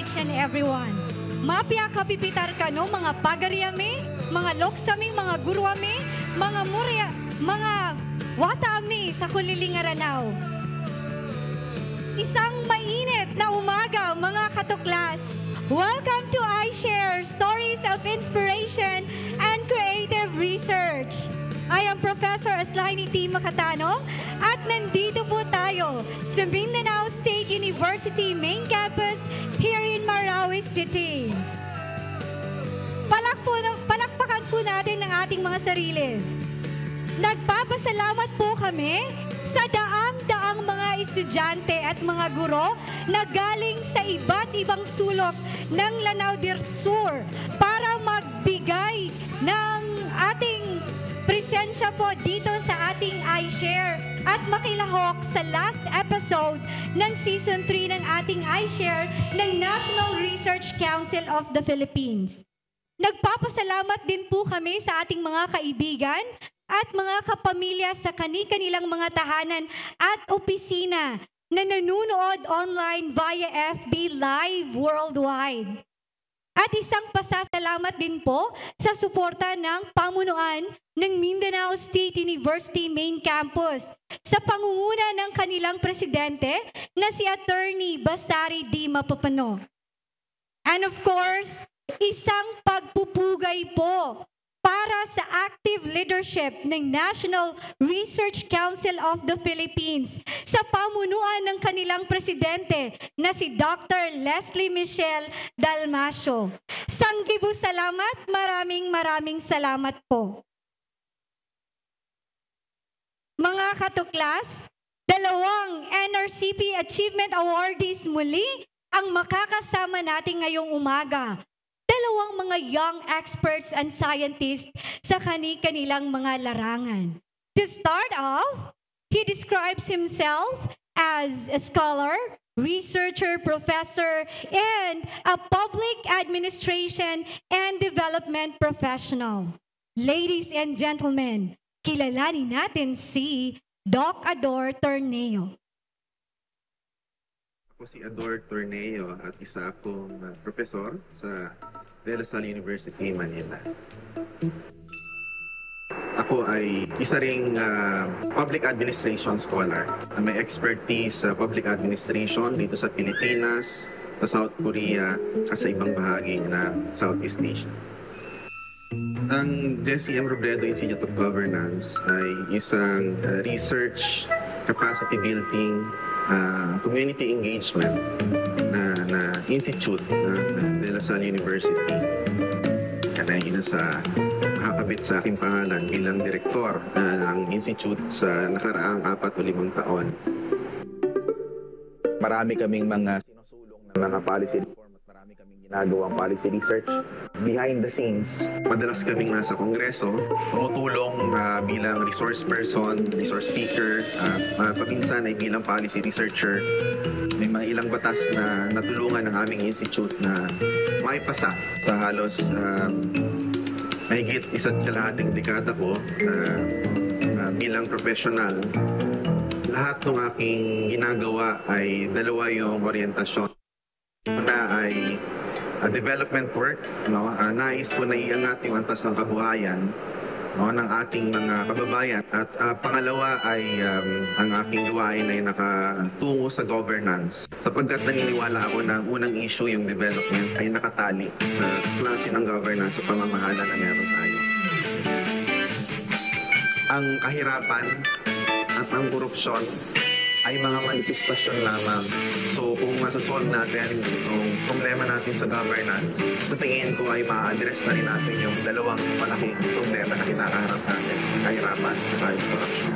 each and everyone. Mapia kapipitar ka no, mga pagariami, mga loksami, mga guruami, mga murya, mga wataami sa kulilingaranaw. Isang mainit na umaga, mga katuklas. Welcome to iShare, Stories of Inspiration and Creative Research. I am Professor Aslaini T. Makatano at nandito po tayo sa Mindanao State University Main Campus here in Marawi City. Palakpakan po natin ang ating mga sarili. Nagpapasalamat po kami sa daang-daang mga estudyante at mga guro na galing sa iba't ibang sulok ng Lanao del Sur para magbigay ng ating presensya po dito sa ating iShare at makilahok sa last episode ng Season 3 ng ating iShare ng National Research Council of the Philippines. Nagpapasalamat din po kami sa ating mga kaibigan at mga kapamilya sa kani-kanilang mga tahanan at opisina na nanunood online via FB Live worldwide. At isang pasasalamat din po sa suporta ng pamunuan ng Mindanao State University Main Campus sa pangunguna ng kanilang presidente na si Attorney Basari D. Mapapano. And of course, isang pagpupugay po para sa active leadership ng National Research Council of the Philippines sa pamunuan ng kanilang presidente na si Dr. Leslie Michelle Dalmasio. Sanggibu salamat, maraming salamat po. Mga katuklas, 2 NRCP Achievement Awardees muli ang makakasama natin ngayong umaga. 2 mga young experts and scientists sa kani-kanilang mga larangan. To start off, he describes himself as a scholar, researcher, professor, and a public administration and development professional. Ladies and gentlemen, kilalanin natin si Doc Ador Torneo. Ako si Ador Torneo at isa akong profesor sa De La Salle University, Manila. Ako ay isa ring public administration scholar na may expertise sa public administration dito sa Pilipinas, sa South Korea at sa ibang bahagi ng Southeast Asia. Ang Jesse M. Robredo Institute of Governance ay isang research, capacity building, community engagement na institute ng De La Salle University. Yan ay isa sa nakakabit sa aking pangalan bilang direktor ng institute sa nakaraang 4 o 5 taon. Marami kaming mga sinusulong na mga policy reform at marami kaming ginagawang policy research behind the scenes. Madalas kaming nasa kongreso, tumutulong bilang resource person, resource speaker, paminsan ay bilang policy researcher. May mga ilang batas na natulungan ng aming institute na maipasa sa halos mahigit 1 kalahating dekada ko bilang professional. Lahat ng aking ginagawa ay 2 yung orientasyon. Una ay development work, no? Nais ko na iangat yung antas ng kabuhayan, no, ng ating mga kababayan. At pangalawa ay ang aking gawain ay nakatungo sa governance. Sapagkat naniniwala ako na ang unang issue, yung development, ay nakatali sa klase ng governance o pamamahala na meron tayo. Ang kahirapan at ang korupsyon ay mga manifestasyon lamang. So kung masasolve natin yung problema natin sa governance, sa tingin ko ay ma-address na rin natin yung 2 malaking problema na kinakaharap natin, kahirapan at corruption.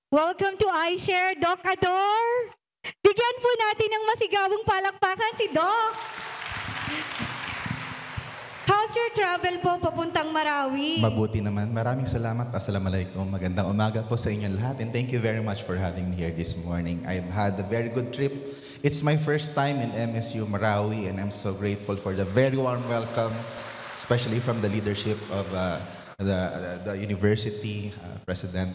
Welcome to iShare, Doc Ador. Bigyan po natin ng masigawang palakpakan si Doc. How's your travel po papuntang Marawi? Mabuti naman. Maraming salamat. Assalamualaikum. Magandang umaga po sa inyo lahat. And thank you very much for having me here this morning. I've had a very good trip. It's my first time in MSU Marawi, and I'm so grateful for the very warm welcome, especially from the leadership of the university, President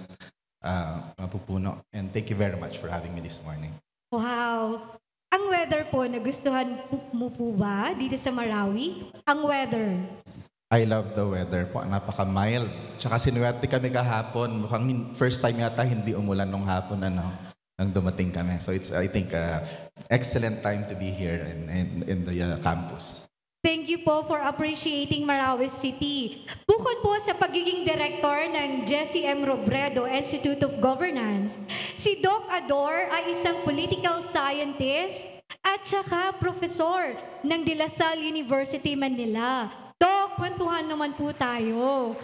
Mapupuno. And thank you very much for having me this morning. Wow! Ang weather po, nagustuhan mo po ba dito sa Marawi? Ang weather. I love the weather po. Napaka-mild. Tsaka sinuwerte kami kahapon. Mukhang first time yata hindi umulan nung hapon nang dumating kami. So it's, I think, excellent time to be here in the campus. Thank you po for appreciating Marawi City. Bukod po sa pagiging director ng Jesse M. Robredo Institute of Governance, si Doc Ador ay isang political scientist at saka professor ng De La Salle University, Manila. Doc, kwentuhan naman po tayo.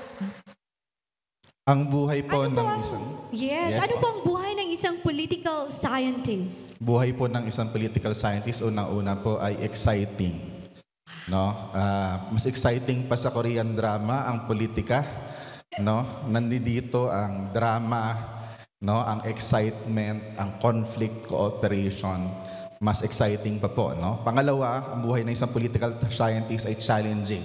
Ang buhay po Ano po ng ang, isang... yes, ano po. po ang buhay ng isang political scientist? Buhay po ng isang political scientist, unang-una po ay exciting. No? Mas exciting pa sa Korean drama ang politika. No? Nandito ang drama, no? Ang excitement, ang conflict, cooperation. Mas exciting pa po. No? Pangalawa, ang buhay ng isang political scientist ay challenging.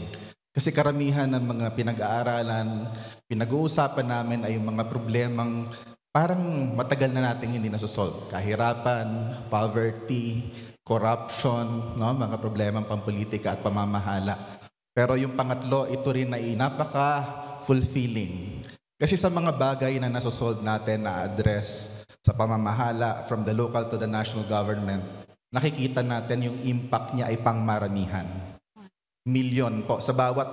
Kasi karamihan ng mga pinag-aaralan, pinag-uusapan namin ay mga problemang parang matagal na nating hindi nasosolve. Kahirapan, poverty, corruption, no? Mga problemang pampolitika at pamamahala. Pero yung pangatlo, ito rin ay napaka-fulfilling. Kasi sa mga bagay na nasosolve natin na address sa pamamahala from the local to the national government, nakikita natin yung impact niya ay pangmaramihan. Milyon po. Sa bawat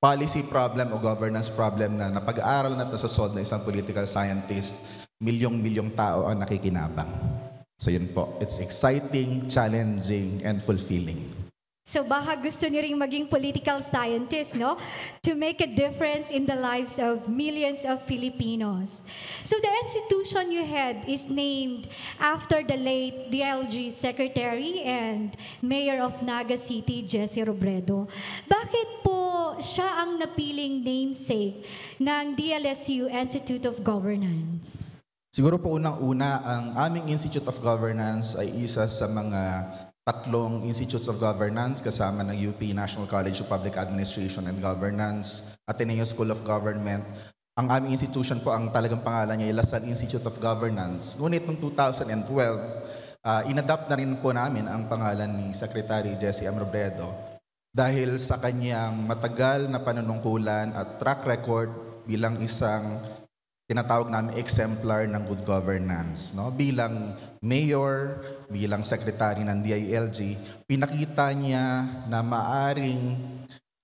policy problem o governance problem na napag-aaral na nasosolve na isang political scientist, milyong-milyong tao ang nakikinabang. So yun po, it's exciting, challenging, and fulfilling. So baka gusto niyo ring maging political scientist, no? To make a difference in the lives of millions of Filipinos. So the institution you head is named after the late DLG Secretary and Mayor of Naga City, Jesse Robredo. Bakit po siya ang napiling namesake ng DLSU Institute of Governance? Siguro po unang-una, ang aming Institute of Governance ay isa sa mga 3 institutes of governance kasama ng UP National College of Public Administration and Governance, Ateneo School of Government. Ang aming institution po, ang talagang pangalan niya ay La Salle Institute of Governance. Ngunit noong 2012, inadapt na rin po namin ang pangalan ni Secretary Jesse M. Robredo dahil sa kanyang matagal na panunungkulan at track record bilang isang tinatawag namin exemplar ng good governance. No? Bilang mayor, bilang secretary ng DILG, pinakita niya na maaring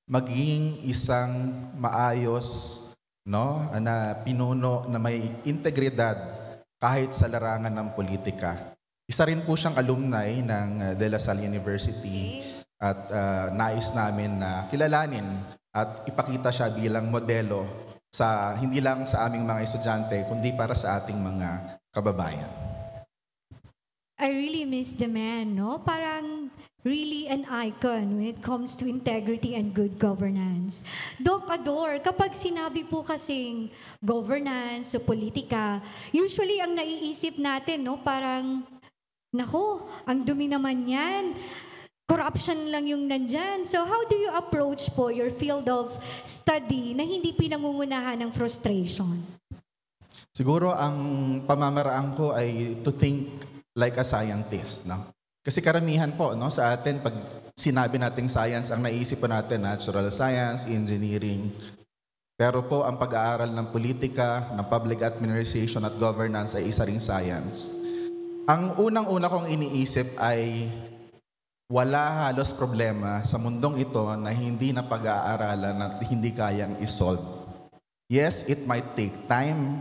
maging isang maayos, no? Na pinuno na may integridad kahit sa larangan ng politika. Isa rin po siyang alumni ng De La Salle University at nais namin na kilalanin at ipakita siya bilang modelo sa hindi lang sa aming mga estudyante, kundi para sa ating mga kababayan. I really miss the man, no? Parang really an icon when it comes to integrity and good governance. Doc Ador, kapag sinabi po kasing governance o politika, usually ang naiisip natin, no? Parang, nako, ang dumi naman yan. Corruption lang yung nandyan. So how do you approach po your field of study na hindi pinangungunahan ng frustration? Siguro ang pamamaraan ko ay to think like a scientist. No? Kasi karamihan po no, sa atin, pag sinabi nating science, ang naisip po natin natural science, engineering. Pero po ang pag-aaral ng politika, ng public administration at governance ay isa ring science. Ang unang-una kong iniisip ay wala halos problema sa mundong ito na hindi na pag-aaralan at hindi kayang isolve. Yes, it might take time,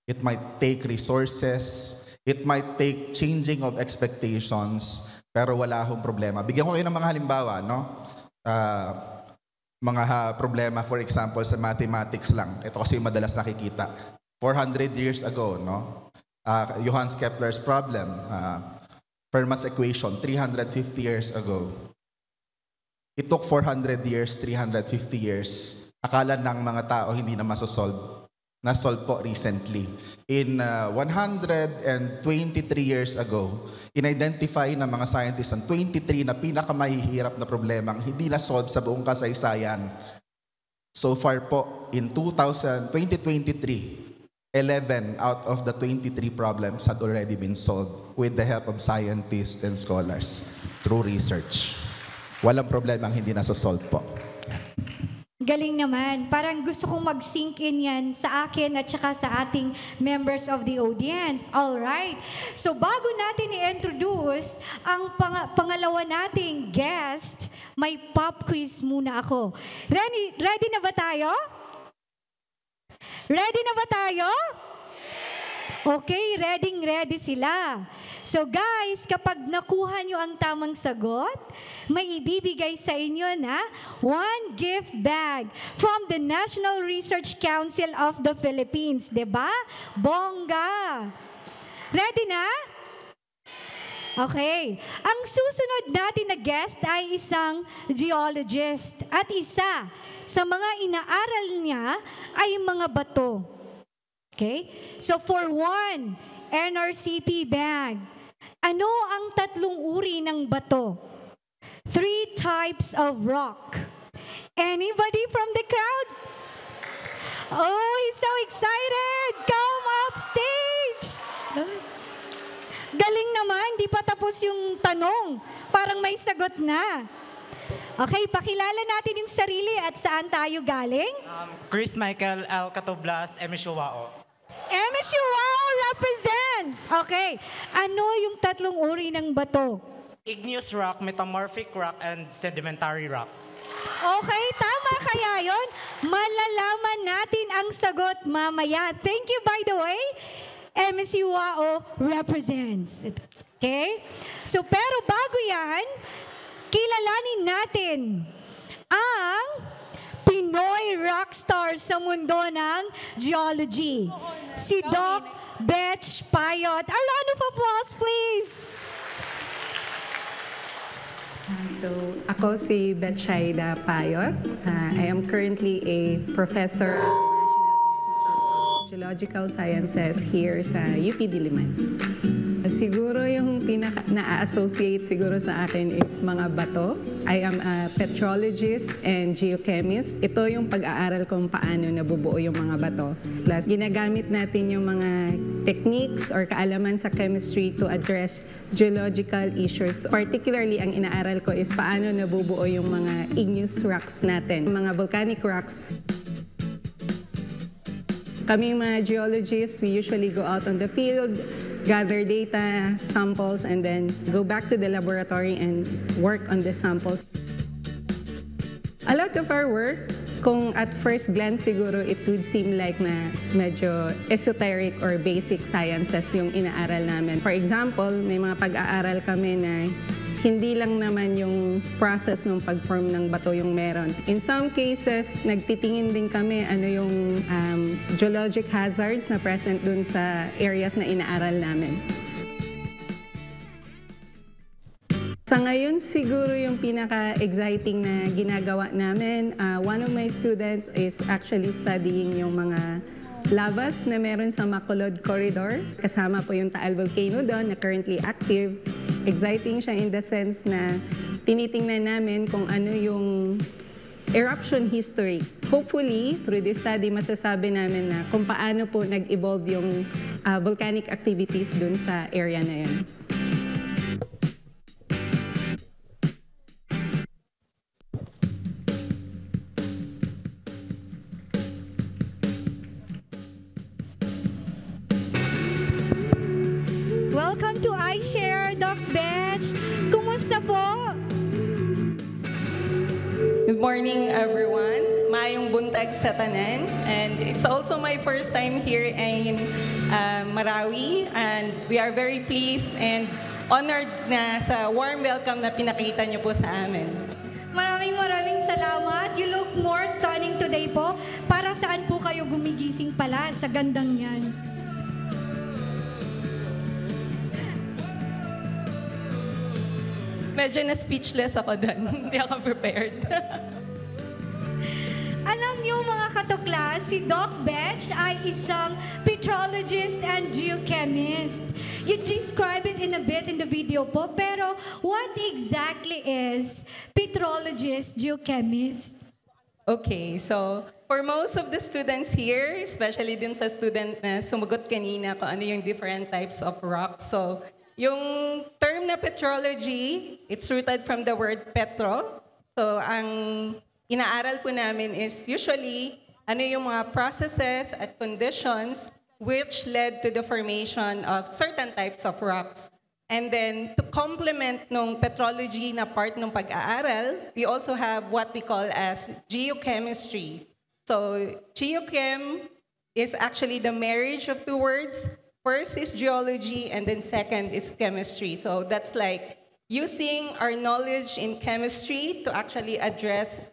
it might take resources, it might take changing of expectations, pero wala akong problema. Bigyan ko kayo ng mga halimbawa, no? Mga problema, for example, sa mathematics lang. Ito kasi madalas nakikita. 400 years ago, no? Johannes Kepler's problem, Fermat's equation, 350 years ago. It took 400 years, 350 years. Akala ng mga tao hindi na masosolve. Na-solve po recently. In 123 years ago, in-identify ng mga scientists ang 23 na pinakamahihirap na problemang hindi na-solve sa buong kasaysayan. So far po, in 2023, 11 out of the 23 problems had already been solved with the help of scientists and scholars through research. Walang problema ang hindi nasa-solve po. Galing naman. Parang gusto kong mag-sink in yan sa akin at saka sa ating members of the audience. All right. So bago natin i-introduce ang pangalawa nating guest, may pop quiz muna ako. Ready na ba tayo? Ready na ba tayo? Okay, ready sila. So guys, kapag nakuha nyo ang tamang sagot, may ibibigay sa inyo na 1 gift bag from the National Research Council of the Philippines. Diba? Bongga! Ready na? Okay. Ang susunod natin na guest ay isang geologist at isa sa mga inaaral niya ay mga bato. Okay? So for 1 NRCP bag, ano ang 3 uri ng bato? 3 types of rock. Anybody from the crowd? Oh, he's so excited! Come up stage! Galing naman, di pa tapos yung tanong. Parang may sagot na. Okay, pakilala natin yung sarili at saan tayo galing? Chris Michael L. Catoblas, MSUWAO. MSUWAO represent! Okay, ano yung 3 uri ng bato? Igneous rock, metamorphic rock, and sedimentary rock. Okay, tama kaya yon? Malalaman natin ang sagot mamaya. Thank you, by the way. MSUWAO represents. Okay? So, pero bago yan, kilalanin natin ang Pinoy rockstar sa mundo ng geology. Si Doc Betch Payot. A round of applause, please. So, ako si Betchaida Payot. I am currently a professor at the National Institute of Geological Sciences here sa UP Diliman. Siguro yung na-associate siguro sa akin is mga bato. I am a petrologist and geochemist. Ito yung pag-aaral kung paano nabubuo yung mga bato. Plus, ginagamit natin yung mga techniques or kaalaman sa chemistry to address geological issues. Particularly, ang inaaral ko is paano nabubuo yung mga igneous rocks natin, mga volcanic rocks. Kami mga geologists, we usually go out on the field, gather data, samples, and then go back to the laboratory and work on the samples. A lot of our work, kung at first glance siguro it would seem like na medyo esoteric or basic sciences yung inaaral namin. For example, may mga pag-aaral kami na hindi lang naman yung process ng pag-form ng bato yung meron. In some cases, nagtitingin din kami ano yung geologic hazards na present dun sa areas na inaaral namin. Sa ngayon, siguro yung pinaka-exciting na ginagawa namin, one of my students is actually studying yung mga lavas na meron sa Macolod Corridor. Kasama po yung Taal Volcano doon na currently active. Exciting siya in the sense na tinitingnan namin kung ano yung eruption history. Hopefully, through this study, masasabi namin na kung paano po nag-evolve yung volcanic activities dun sa area na yun. Welcome to iShare, Doc Betch. Kumusta po? Good morning, everyone. Maayong buntag sa tanan. And it's also my first time here in Marawi. And we are very pleased and honored na sa warm welcome na pinakita niyo po sa amin. Maraming salamat. You look more stunning today po. Para saan po kayo gumigising pala sa gandang yan? Medyo na-speechless ako doon. Hindi ako prepared. Alam niyo mga katuklas, si Doc Betch ay isang petrologist and geochemist. You describe it in a bit in the video po, pero what exactly is petrologist, geochemist? Okay, so for most of the students here, especially din sa student na sumugot kanina kung ano yung different types of rocks. So yung term na petrology, it's rooted from the word petro. So ang inaaral po namin is usually ano yung mga processes at conditions which led to the formation of certain types of rocks. And then, to complement nung petrology na part ng pag-aaral, we also have what we call as geochemistry. So, geochem is actually the marriage of two words. First is geology, and then second is chemistry. So, that's like using our knowledge in chemistry to actually address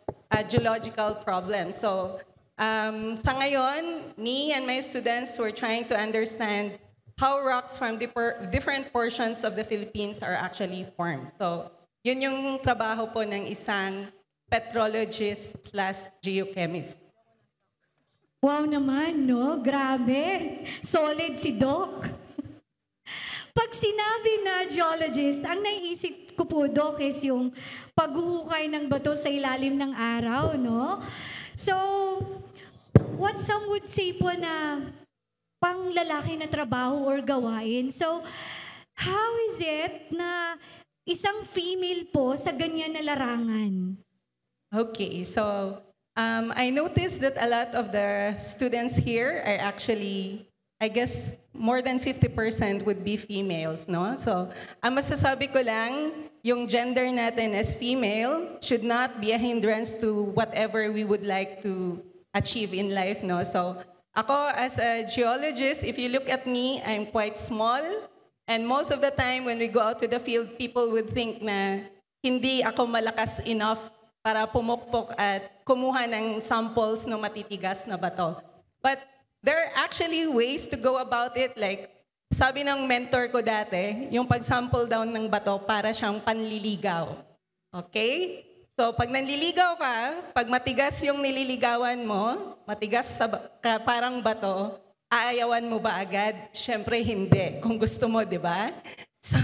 geological problems. So, sa ngayon, me and my students were trying to understand how rocks from different portions of the Philippines are actually formed. So, yun yung trabaho po ng isang petrologist/geochemist. Wow naman, no? Grabe. Solid si Doc. Pag sinabi na geologist, ang naiisip ko po, Doc, is yung paghuhukay ng bato sa ilalim ng araw, no? So, what some would say po na pang lalaki na trabaho or gawain. So, how is it na isang female po sa ganyan na larangan? Okay, so I noticed that a lot of the students here are actually, I guess, more than 50% would be females, no? So, ang masasabi ko lang, yung gender natin as female should not be a hindrance to whatever we would like to achieve in life, no? So, ako, as a geologist, if you look at me, I'm quite small. And most of the time, when we go out to the field, people would think na hindi ako malakas enough para pumukpok at kumuha ng samples ng matitigas na bato. But there are actually ways to go about it. Like, sabi ng mentor ko dati, yung pag-sample down ng bato para siyang panliligaw. Okay? So, pag nanliligaw ka, pag matigas yung nililigawan mo, matigas parang bato, aayawan mo ba agad? Siyempre, hindi. Kung gusto mo, di ba? So,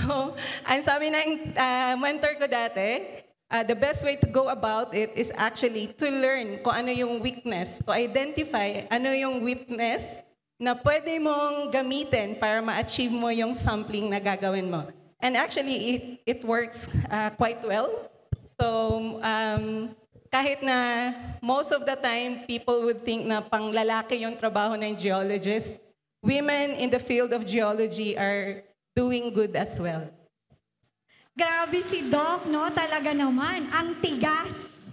ang sabi ng mentor ko dati, the best way to go about it is actually to learn kung ano yung weakness, to identify ano yung weakness na pwede mong gamitin para ma-achieve mo yung sampling na gagawin mo. And actually, it works quite well. So, kahit na most of the time, people would think na pang lalaki yung trabaho ng geologist, women in the field of geology are doing good as well. Grabe si Doc, no? Talaga naman, ang tigas.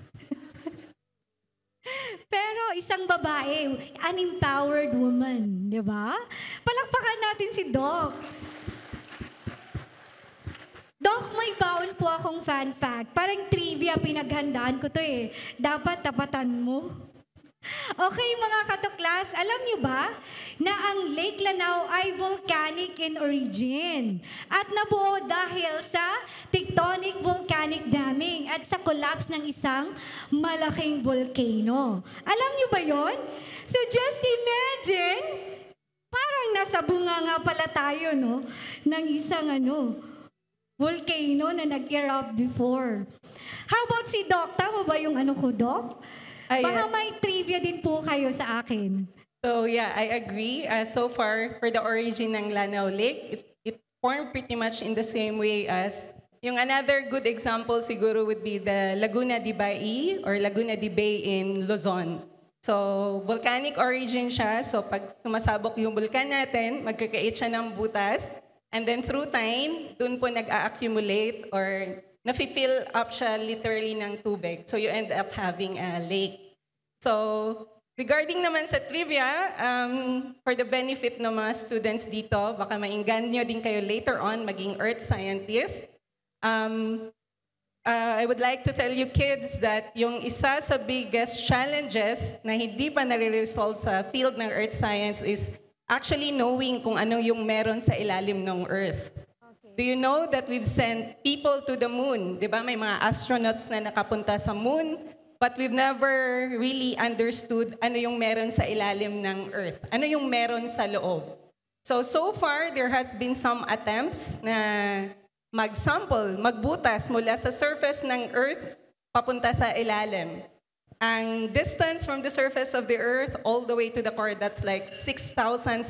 Pero isang babae, an empowered woman, di ba? Palakpakan natin si Doc. Doc, may baon po akong fun fact. Parang trivia pinaghandaan ko to eh. Dapat tapatan mo. Okay mga katuklas, alam niyo ba na ang Lake Lanao ay volcanic in origin at nabuo dahil sa tectonic volcanic damming at sa collapse ng isang malaking volcano. Alam niyo ba yon? So just imagine, parang nasa bunga nga pala tayo, no? Ng isang volcano na nag-erupt before. How about si Doc? Tama ba yung ko, Doc? Baka may trivia din po kayo sa akin. So yeah, I agree. So far, for the origin ng Lanao Lake, it formed pretty much in the same way as yung another good example siguro would be the Laguna de Bai or Laguna de Bay in Luzon. So volcanic origin siya. So pag sumasabok yung vulkan natin, mag-create siya ng butas. And then through time, dun po nag-a-accumulate or nafi-fill up siya literally ng tubig. So you end up having a lake. So regarding naman sa trivia, for the benefit ng mga students dito, baka mainganyo din kayo later on maging earth scientist. I would like to tell you kids that yung isa sa biggest challenges na hindi pa nare-resolve sa field ng earth science is actually knowing kung ano yung meron sa ilalim ng Earth. Okay. Do you know that we've sent people to the moon? Di ba? May mga astronauts na nakapunta sa moon, but we've never really understood ano yung meron sa ilalim ng Earth. Ano yung meron sa loob. So far, there has been some attempts na mag-sample, magbutas mula sa surface ng Earth papunta sa ilalim. Ang distance from the surface of the Earth all the way to the core, that's like 6,700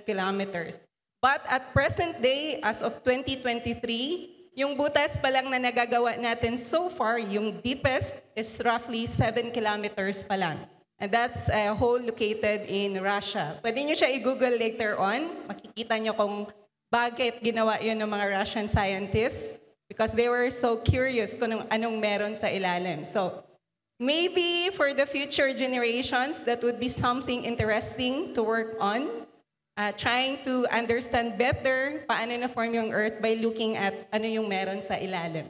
kilometers. But at present day, as of 2023, yung butas pa lang na nagagawa natin so far, yung deepest is roughly 7 kilometers pa lang. And that's a hole located in Russia. Pwede nyo siya i-Google later on. Makikita nyo kung bakit ginawa yun ng mga Russian scientists because they were so curious kung anong meron sa ilalim. So maybe for the future generations, that would be something interesting to work on. Trying to understand better paano na-form yung Earth by looking at ano yung meron sa ilalim.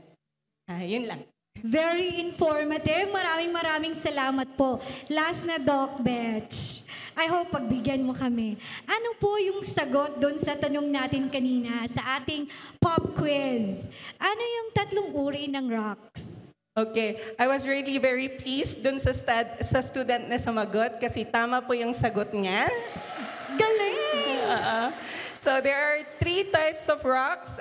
Yun lang. Very informative. Maraming salamat po. Last na, Doc Betch. I hope pagbigyan mo kami. Ano po yung sagot doon sa tanong natin kanina sa ating pop quiz? Ano yung tatlong uri ng rocks? Okay. I was really very pleased doon sa student na sumagot kasi tama po yung sagot niya. Galing! So there are 3 types of rocks,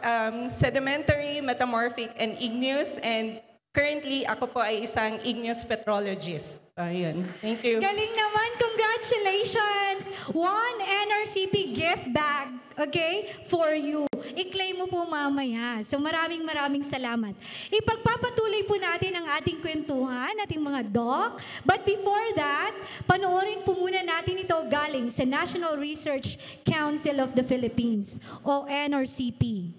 sedimentary, metamorphic, and igneous. And currently, ako po ay isang igneous petrologist. Ayun. Thank you. Galing naman! Congratulations! 1 NRCP gift bag, okay, for you. I-claim mo po mamaya. So maraming salamat. Ipagpapatuloy po natin ang ating kwentuhan, ating mga doc. But before that, panoorin po muna natin ito galing sa National Research Council of the Philippines, o NRCP.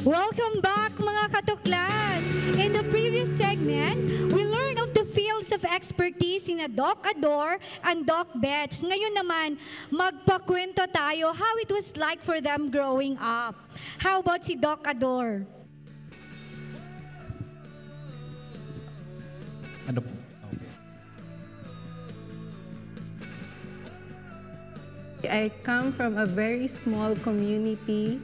Welcome back mga katuklas! In the previous segment, we learned of the fields of expertise in Doc Ador and Doc Betch. Ngayon naman, magpakwento tayo how it was like for them growing up. How about si Doc Ador? Ano po? I come from a very small community,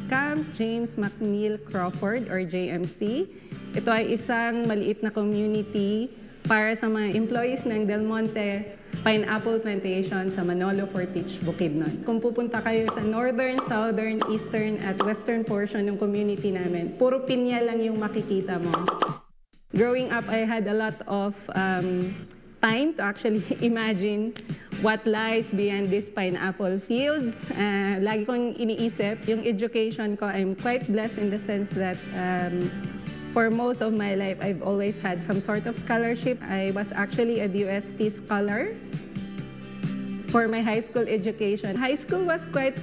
Camp James McNeill Crawford or JMC. Ito ay isang maliit na community para sa mga employees ng Del Monte Pineapple Plantation sa Manolo Fortich, Bukidnon. Kung pupunta kayo sa northern, southern, eastern at western portion ng community namin, puro pinya lang yung makikita mo. Growing up, I had a lot of time to actually imagine what lies beyond these pineapple fields. Lagi kong iniisip, yung education ko, I'm quite blessed in the sense that for most of my life, I've always had some sort of scholarship. I was actually a DOST scholar for my high school education. High school was quite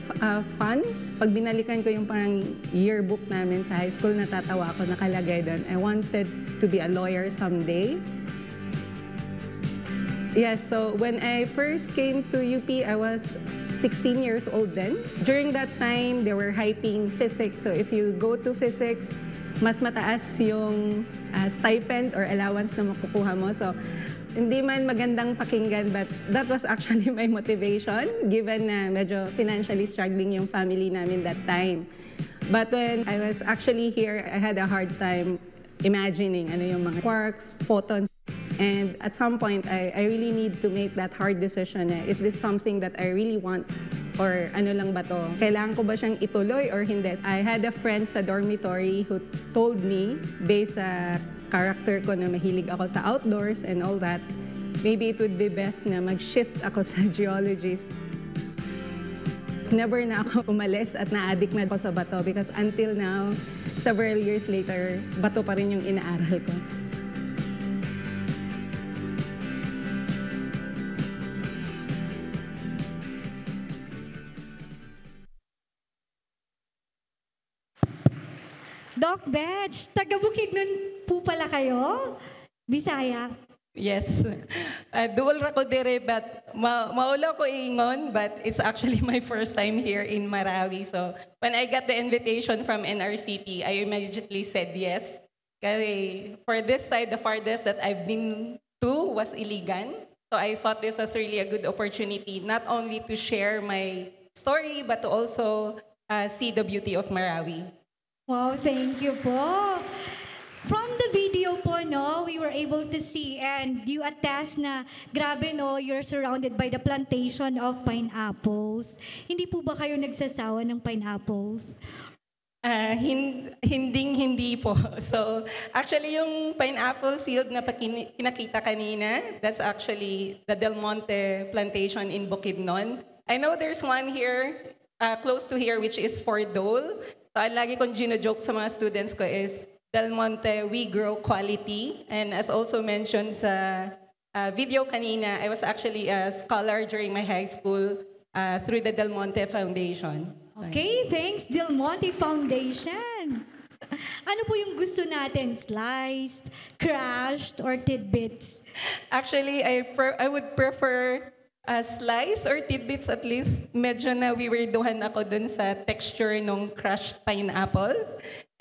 fun. Pag binalikan ko yung parang yearbook namin sa high school, natatawa ako, nakalagay doon. I wanted to be a lawyer someday. Yes, so when I first came to UP, I was 16 years old then. During that time, they were hyping physics. So if you go to physics, mas mataas yung stipend or allowance na makukuha mo. So hindi man magandang pakinggan, but that was actually my motivation given na medyo financially struggling yung family namin that time. But when I was actually here, I had a hard time imagining ano yung mga quarks, photons. And at some point, I really need to make that hard decision. Is this something that I really want? Or ano lang ba to? Kailangan ko ba siyang ituloy or hindi? I had a friend sa dormitory who told me, based sa character ko na mahilig ako sa outdoors and all that, maybe it would be best na mag-shift ako sa geology. Never na ako umalis at na-addict na ako sa bato because until now, several years later, bato pa rin yung inaaral ko. Doc Betch, taga Bukidnon po pala kayo? Bisaya? Yes. Dual ra ko dire, but maula ko ingon, but it's actually my first time here in Marawi. So when I got the invitation from NRCP, I immediately said yes. Kasi for this side, the farthest that I've been to was Iligan. So I thought this was really a good opportunity, not only to share my story, but to also see the beauty of Marawi. Wow, thank you po. From the video po, no, we were able to see and you attest na grabe, no, you're surrounded by the plantation of pineapples. Hindi po ba kayo nagsasawa ng pineapples? Hindi po. So, actually, yung pineapple field na pinakita kanina, that's actually the Del Monte plantation in Bukidnon. I know there's one here, close to here, which is for Dole. So, ang lagi kong gino-joke sa mga students ko is, Del Monte, we grow quality. And as also mentioned sa video kanina, I was actually a scholar during my high school through the Del Monte Foundation. Okay, thanks Del Monte Foundation. Ano po yung gusto natin? Sliced, crushed, or tidbits? Actually, I would prefer slice or tidbits at least. Medyo na wiwerduhan ako dun sa texture ng crushed pineapple.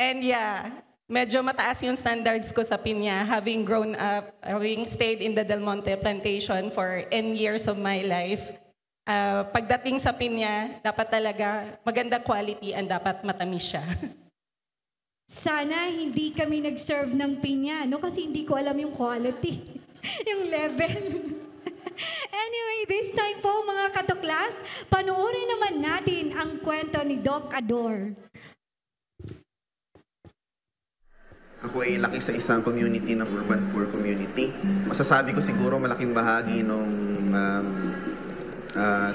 And yeah, medyo mataas yung standards ko sa pinya, having grown up, having stayed in the Del Monte plantation for N years of my life. Pagdating sa pinya, dapat talaga maganda quality and dapat matamis siya. Sana hindi kami nag-serve ng pinya, no? Kasi hindi ko alam yung quality, yung level. Anyway, this time po mga katuklas, panoorin naman natin ang kwento ni Doc Ador. Ako ay laki sa isang community ng urban poor community. Masasabi ko siguro malaking bahagi nung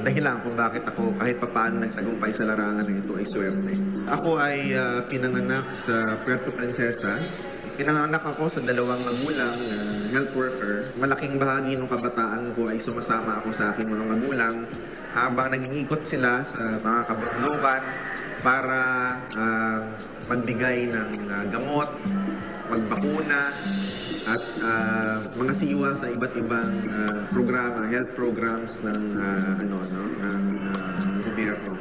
dahilan kung bakit ako kahit papaano nagtagumpay sa larangan na ito ay swerte. Ako ay pinanganak sa Puerto Princesa. Pinanganak ako sa dalawang magulang na health worker. Malaking bahagi ng kabataan ko ay sumasama ako sa aking mga magulang habang nag-iikot sila sa mga kabundukan para magbigay ng gamot, magbakuna, at mga siwa sa iba't ibang programa, health programs ng gobyerno.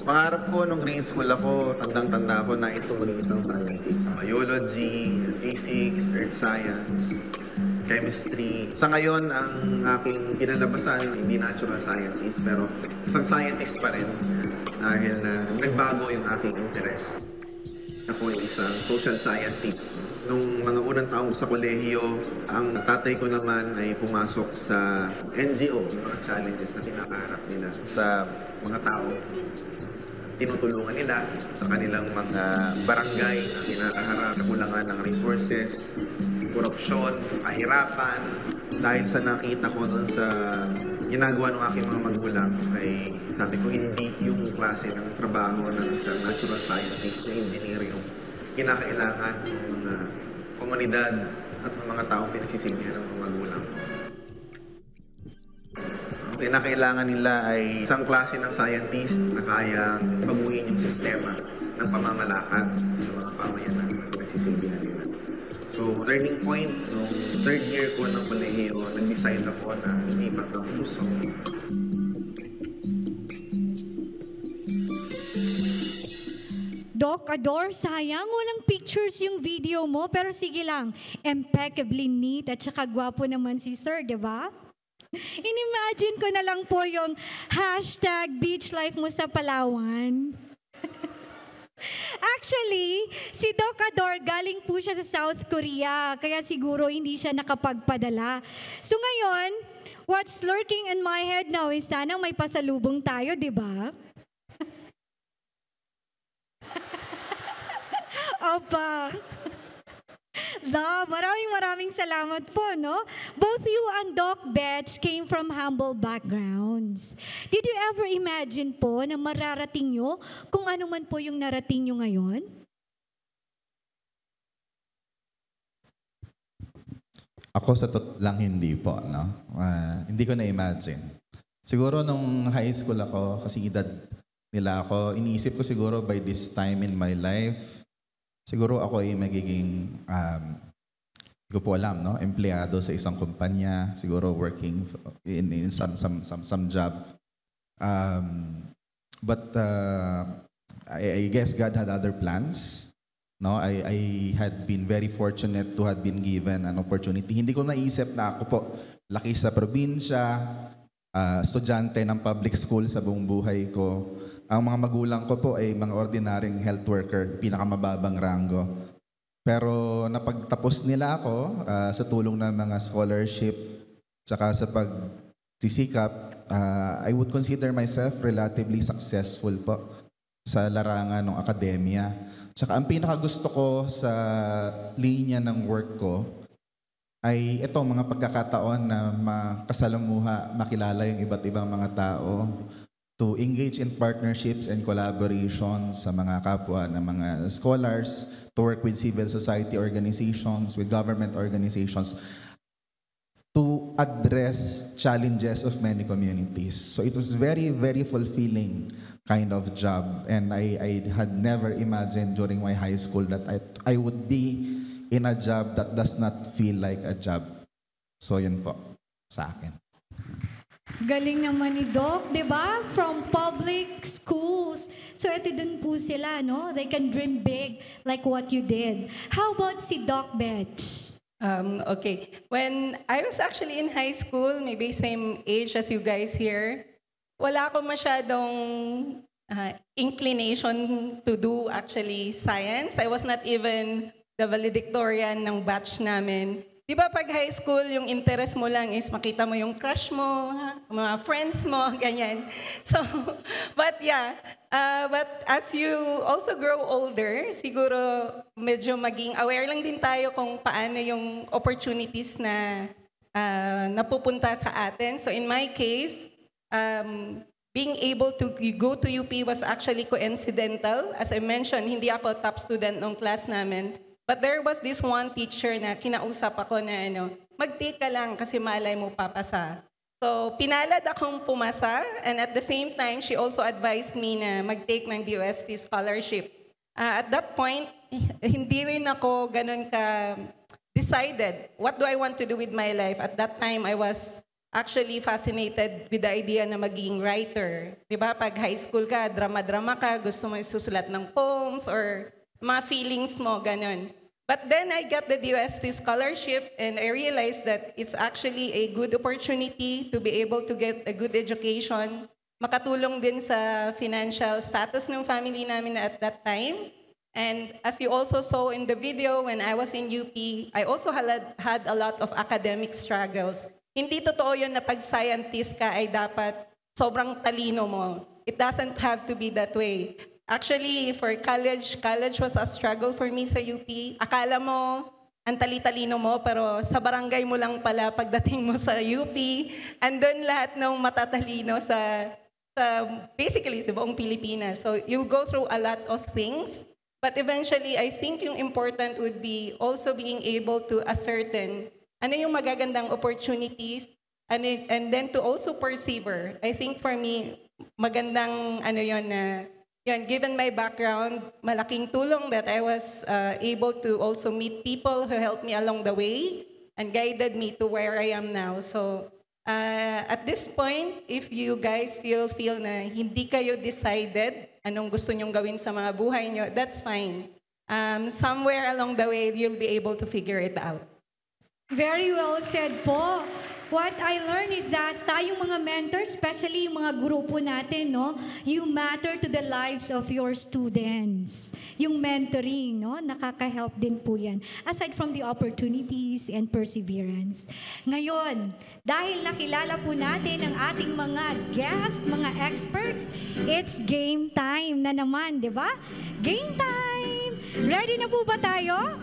Pangarap ko nung grade school ako, tandang-tanda ako na ito maging isang scientist. Biology, physics, earth science, chemistry. Sa ngayon, ang aking kinalabasan, hindi natural scientist, pero isang scientist pa rin dahil nagbago yung aking interest. Ako ay isang social scientist. Nung mga unang taong sa kolehiyo, ang tatay ko naman ay pumasok sa NGO, yung mga challenges na pinakaharap nila sa mga tao. Tinutulungan nila sa kanilang mga barangay na kinakaharap, kakulangan ng resources, korupsyon, kahirapan. Dahil sa nakita ko doon sa ginagawa ng aking mga magulang, ay sabi ko hindi yung klase ng trabaho ng isang natural scientist na engineer yung kinakailangan ng mga komunidad at ng mga taong pinagsisilbihan ng mga magulang. Ang kinakailangan nila ay isang klase ng scientist na kayang baguhin yung sistema ng pamamalakad sa mga pamayanan na pinagsisilbihan nila. So, turning point, nung third year ko ng kolehiyo, nag-decide ako na lumipat ng puso. Doc Ador, sayang walang pictures yung video mo, pero sige lang, impeccably neat at saka gwapo naman si Sir, di ba? Inimagine ko na lang po yung hashtag beach life mo sa Palawan. Actually, si Doc Ador galing po siya sa South Korea, kaya siguro hindi siya nakapagpadala. So ngayon, what's lurking in my head now is sana may pasalubong tayo, di ba? Opa. Maraming salamat po, no? Both you and Doc Betch came from humble backgrounds. Did you ever imagine po na mararating nyo kung ano man po yung narating nyo ngayon? Ako sa lang hindi po, no? Hindi ko na-imagine. Siguro nung high school ako, kasi edad nila ako, iniisip ko siguro by this time in my life, Siguro ako ay magiging, hindi ko po alam, no? Empleyado sa isang kumpanya, siguro working in some job. But I guess God had other plans. No, I had been very fortunate to have been given an opportunity. Hindi ko naisip na ako po laki sa probinsya, estudyante ng public school sa buong buhay ko. Ang mga magulang ko po ay mga ordinaryong health worker, pinakamababang rango. Pero napagtapos nila ako sa tulong ng mga scholarship, tsaka sa pagsisikap, I would consider myself relatively successful po sa larangan ng akademya. Tsaka ang pinakagusto ko sa linya ng work ko ay ito, mga pagkakataon na makasalamuha, makilala yung iba't ibang mga tao, to engage in partnerships and collaborations sa mga kapwa ng mga scholars, to work with civil society organizations, with government organizations, to address challenges of many communities. So it was very, very fulfilling kind of job, and I had never imagined during my high school that I would be in a job that does not feel like a job. So yun po sa akin. Galing naman ni Doc, di ba? From public schools. So ito dun po sila, no? They can dream big like what you did. How about si Doc Betch? Okay. When I was actually in high school, maybe same age as you guys here, wala akong masyadong inclination to do actually science. I was not even the valedictorian ng batch namin. Di ba pag high school, yung interest mo lang is makita mo yung crush mo, mga friends mo, ganyan. So, but yeah, but as you also grow older, siguro medyo maging aware lang din tayo kung paano yung opportunities na napupunta sa atin. So in my case, being able to go to UP was actually coincidental. As I mentioned, hindi ako top student ng class namin. But there was this one teacher na kinausap ako na mag-take ka lang kasi malay mo papasa. So pinalad akong pumasa, and at the same time, she also advised me na mag-take ng DOST scholarship. At that point, hindi rin ako ganun ka decided, what do I want to do with my life? At that time, I was actually fascinated with the idea na maging writer. Diba? Pag high school ka, drama-drama ka, gusto mo isusulat ng poems or mga feelings mo, ganun. But then I got the DOST scholarship, and I realized that it's actually a good opportunity to be able to get a good education, makatulong din sa financial status ng family namin at that time. And as you also saw in the video, when I was in UP, I also had a lot of academic struggles. Hindi totoo yun na pag scientist ka ay dapat sobrang talino mo. It doesn't have to be that way. Actually, for college was a struggle for me sa UP. Akala mo, ang tali-talino mo, pero sa barangay mo lang pala pagdating mo sa UP, andun lahat ng matatalino sa basically sa buong Pilipinas. So you'll go through a lot of things, but eventually, I think yung important would be also being able to ascertain ano yung magagandang opportunities, and then to also persevere. I think for me, magandang yun, given my background, malaking tulong that I was able to also meet people who helped me along the way and guided me to where I am now. So at this point, if you guys still feel na hindi kayo decided anong gusto nyong gawin sa mga buhay nyo, that's fine. Somewhere along the way, you'll be able to figure it out. Very well said po. What I learned is that tayong mga mentors, especially yung mga grupo natin, no, you matter to the lives of your students. Yung mentoring, no, nakaka-help din po yan. Aside from the opportunities and perseverance. Ngayon, dahil nakilala po natin ang ating mga guests, mga experts, it's game time na naman, di ba? Game time! Ready na po ba tayo?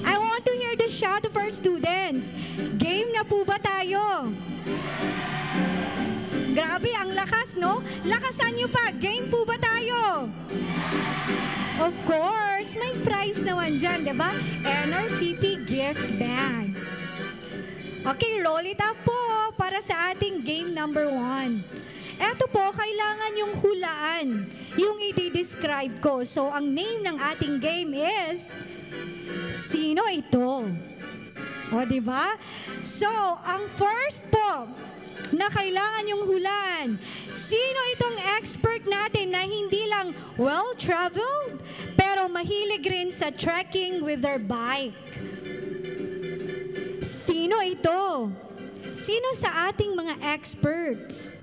I want to hear the shout of our students. Game na po ba tayo? Grabe, ang lakas, no? Lakasan nyo pa. Game po ba tayo? Of course, may prize naman dyan, di ba? NRCP gift bag. Okay, roll it up po para sa ating game number 1. Eto po, kailangan yung hulaan yung i-describe ko. So, ang name ng ating game is, sino ito? O, diba? So, ang first po na kailangan yung hulaan, sino itong expert natin na hindi lang well-traveled, pero mahilig rin sa trekking with their bike? Sino ito? Sino sa ating mga experts?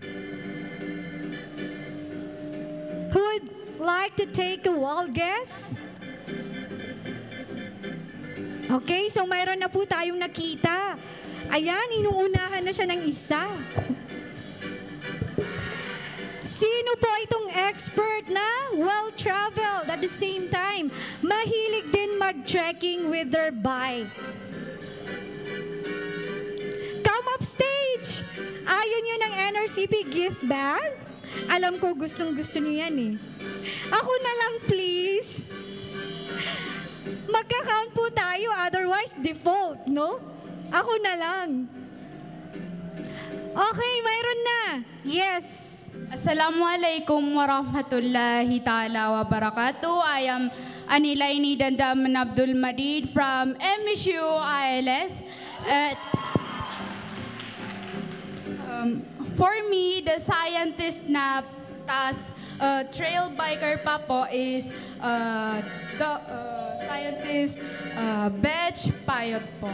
Who would like to take a wild guess? Okay, so mayroon na po tayong nakita. Ayan, inuunahan na siya ng isa. Sino po itong expert na well-traveled at the same time, mahilig din mag-trekking with their bike? Come up stage! Ayaw nyo ng NRCP gift bag? Alam ko gustong-gusto niyo yan eh. Ako na lang please. Magka-count po tayo, otherwise default, no? Ako na lang. Okay, mayroon na. Yes. Assalamualaikum warahmatullahi ta'ala wabarakatuh. I am Anilaini Dandaman Abdul Madid from MSU ILS. For me, the scientist na trail biker pa po is the scientist Betch Payot po.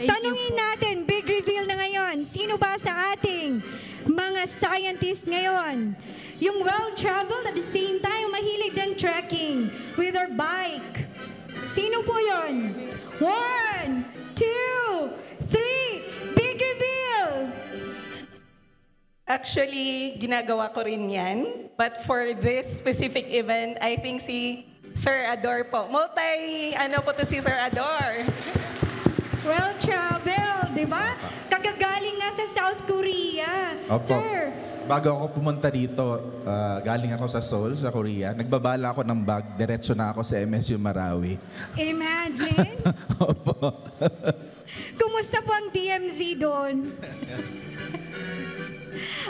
Tanungin natin, big reveal na ngayon. Sino ba sa ating mga scientists ngayon? Yung well-traveled at the same time, mahilig ng trekking with their bike. Sino po yun? 1, 2, 3, big reveal! Actually, ginagawa ko rin yan. But for this specific event, I think si Sir Ador po. Po to si Sir Ador. Well-traveled, di ba? Kagagaling nga sa South Korea. Opo. Sir, Bago ako pumunta dito, galing ako sa Seoul, sa Korea. Nagbabala ako ng bag, diretso na ako sa MSU Marawi. imagine. Opo. Kumusta po ang DMZ doon?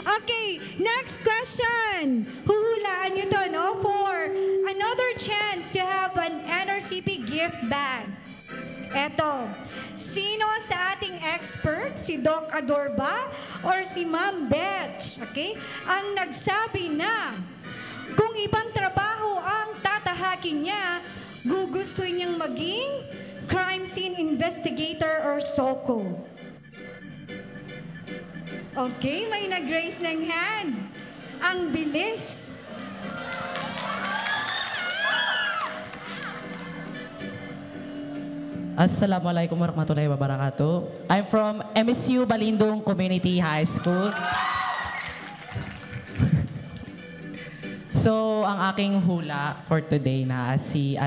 Okay, next question. Huhulaan nyo to, no? For another chance to have an NRCP gift bag. Eto, sino sa ating expert, si Doc Ador ba or si Ma'am Betch, okay, ang nagsabi na kung ibang trabaho ang tatahakin niya, gugustuhin niyang maging crime scene investigator or SOCO? Okay, may nag-raise ng hand. Ang bilis. Assalamualaikum warahmatullahi wabarakatuh. I'm from MSU Balindong Community High School. So, ang aking hula for today na si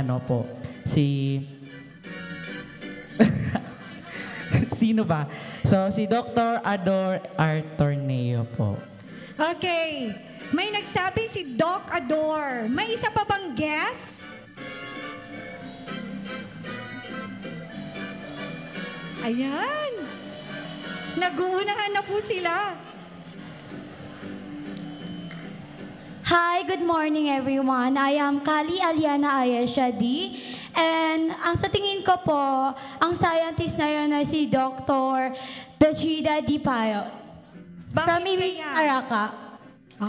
sino ba? So, si Dr. Ador Artorneo po. Okay, may nagsabi si Doc Ador. May isa pa bang guess? Ayan. Nag-uunahan na po sila. Hi, good morning everyone. I am Kali Aliana Ayeshadi. And ang sa tingin ko po, ang scientist na yun ay si Dr. Bechida Di Payot. From kaya? Araka.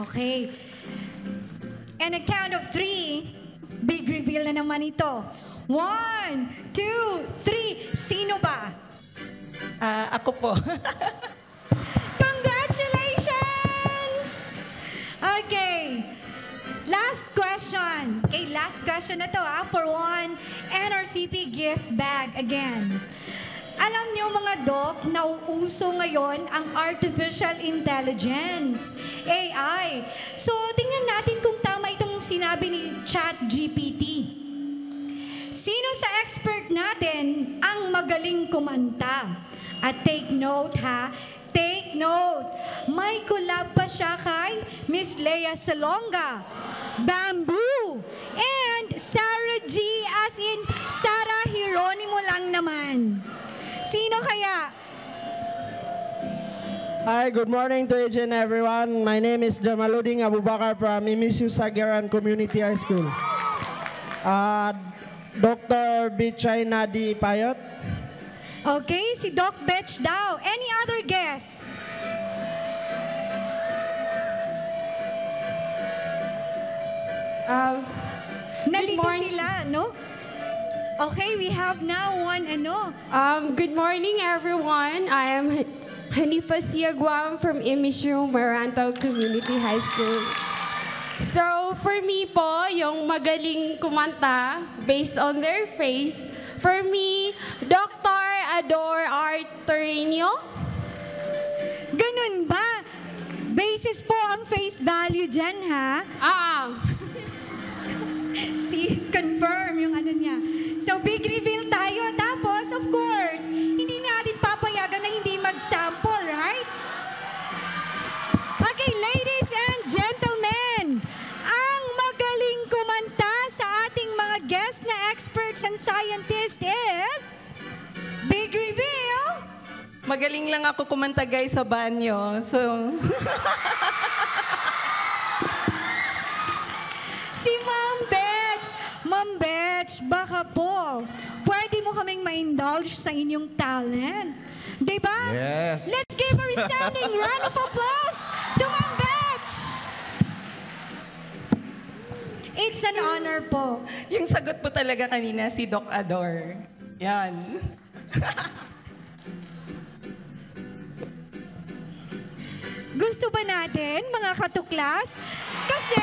Okay. And a count of 3, big reveal na naman ito. 1, 2, 3. Sino ba? Ako po. Congratulations! Okay. Last question. Okay, last question na to for one NRCP gift bag again. Alam niyo mga Doc, nauuso ngayon ang artificial intelligence, AI. So, tingnan natin kung tama itong sinabi ni ChatGPT. Sino sa expert natin ang magaling kumanta? At take note ha, take note. May collab pa siya kay Miss Lea Salonga, Bamboo, and Sarah G. As in, Sarah Hieronimo lang naman. Sino kaya? Hi, good morning to each and everyone. My name is Jamaluddin Abubakar from MSU Sagaran Community High School. Dr. Bichay Nadi Payot. Okay, si Doc Betch daw. Any other guess? Nalito morning. sila, no? Okay, we have now one Good morning, everyone. I am Hanifa Siaguam from MSU Marantaw Community High School. So, for me po, yung magaling kumanta based on their face, for me, Dr. Ador Artureño. Ganun ba? Basis po ang face value dyan, ha? Confirm yung niya. So, big reveal tayo. Tapos, of course, hindi natin papayagan na hindi mag-sample, right? Okay, ladies and gentlemen, ang magaling kumanta sa ating mga guests na experts and scientists is... Big reveal! Magaling lang ako kumanta guys sa banyo. So... Si Ma'am Betch. Ma'am Betch, baka po, pwede mo kaming ma-indulge sa inyong talent. Diba? Yes. Let's give a resounding round of applause to Ma'am Betch. It's an honor po. Yung sagot po talaga kanina si Doc Ador. Yan. Gusto ba natin, mga katuklas? Kasi...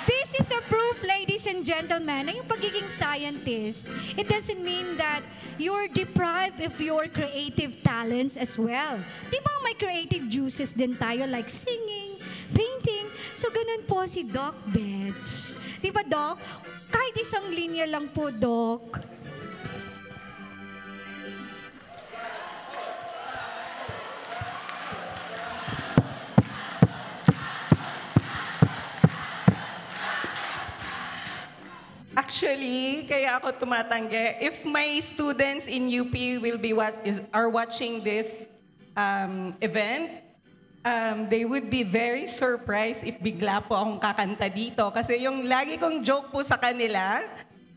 this is a proof, ladies and gentlemen, na yung pagiging scientist, it doesn't mean that you're deprived of your creative talents as well. Di ba may creative juices din tayo like singing, painting? So ganun po si Doc Betch. Di ba, Doc? Kahit isang linya lang po, Doc. Actually, kaya ako tumatanggi. If my students in UP are watching this event, they would be very surprised if bigla po akong kakanta dito. Kasi yung lagi kong joke po sa kanila,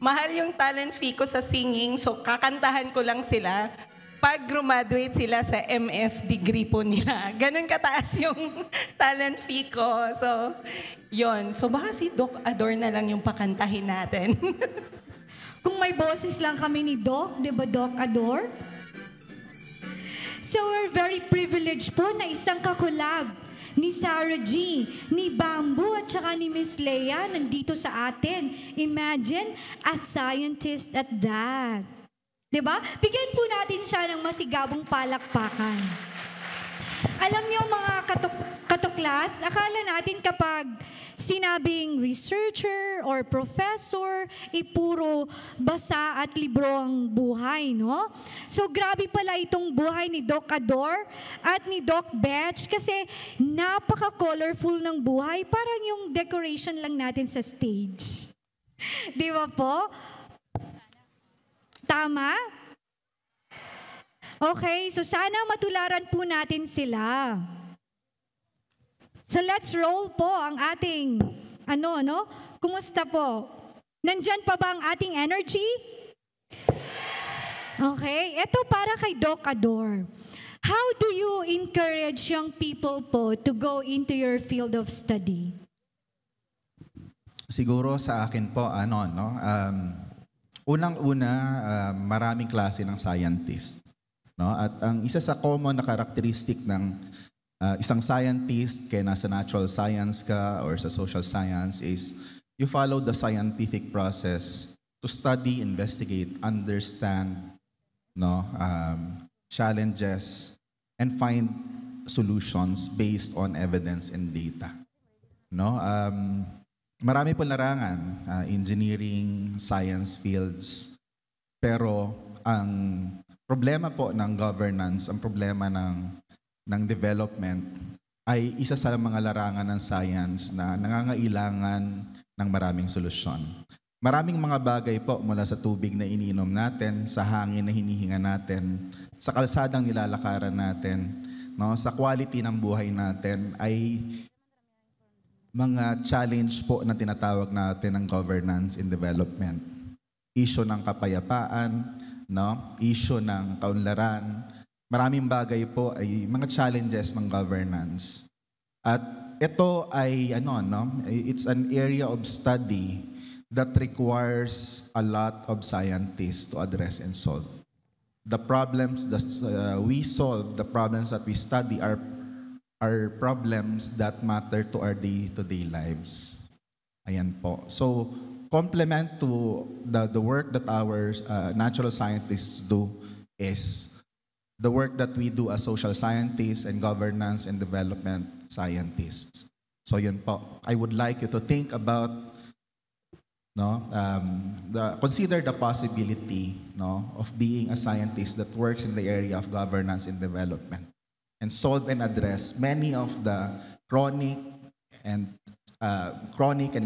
mahal yung talent fee ko sa singing, so kakantahan ko lang sila pag graduate sila sa MS degree po nila. Ganun kataas yung talent fee ko. So, yon. So, baka si Doc Ador na lang yung pakantahin natin. Kung may boses lang kami ni Doc, di ba, Doc Ador? So, we're very privileged po na isang kakulab ni Sarah G, ni Bamboo, at saka ni Miss Leia nandito sa atin. Imagine, a scientist at that. Diba? Bigyan po natin siya ng masigabong palakpakan. Alam niyo mga katuklas, akala natin kapag sinabing researcher or professor, puro basa at libro ang buhay, no? So grabe pala itong buhay ni Doc Ador at ni Doc Betch kasi napaka-colorful ng buhay, parang yung decoration lang natin sa stage. Di ba po? Tama? Okay, so sana matularan po natin sila. So let's roll po ang ating, kumusta po? Nandyan pa ba ang ating energy? Okay, eto para kay Doc Ador. How do you encourage young people po to go into your field of study? Siguro sa akin po, unang-una, maraming klase ng scientist. No? At ang isa sa common na characteristic ng isang scientist, kaya nasa natural science ka or sa social science, is you follow the scientific process to study, investigate, understand challenges, and find solutions based on evidence and data. Marami po larangan, engineering, science fields, pero ang problema po ng governance, ang problema ng development ay isa sa mga larangan ng science na nangangailangan ng maraming solusyon. Maraming mga bagay po mula sa tubig na iniinom natin, sa hangin na hinihinga natin, sa kalsadang nilalakaran natin, no, sa quality ng buhay natin ay mga challenge po na tinatawag natin ng governance and development. Issue ng kapayapaan, no? Issue ng kaunlaran. Maraming bagay po ay mga challenges ng governance. At ito ay it's an area of study that requires a lot of scientists to address and solve. The problems that we solve, the problems that we study are problems that matter to our day-to-day lives. Ayan po. So, complement to the work that our natural scientists do is the work that we do as social scientists and governance and development scientists. So, yun po. I would like you to think about, consider the possibility, of being a scientist that works in the area of governance and development, and solve and address many of the chronic and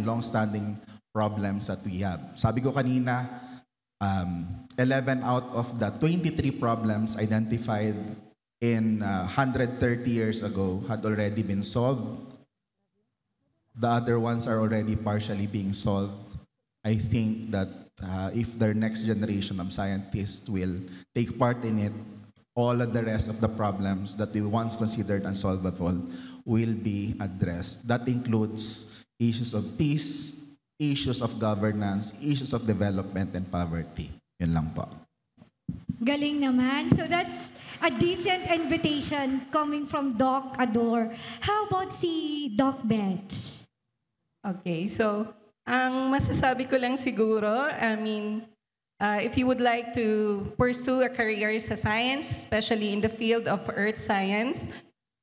long-standing problems that we have. Sabi ko kanina, 11 out of the 23 problems identified in 130 years ago had already been solved. The other ones are already partially being solved. I think that if the next generation of scientists will take part in it, all of the rest of the problems that we once considered unsolvable will be addressed. That includes issues of peace, issues of governance, issues of development and poverty. Yun lang po. Galing naman. So that's a decent invitation coming from Doc Ador. How about si Doc Betch? Okay, so ang masasabi ko lang siguro, if you would like to pursue a career sa science, especially in the field of earth science,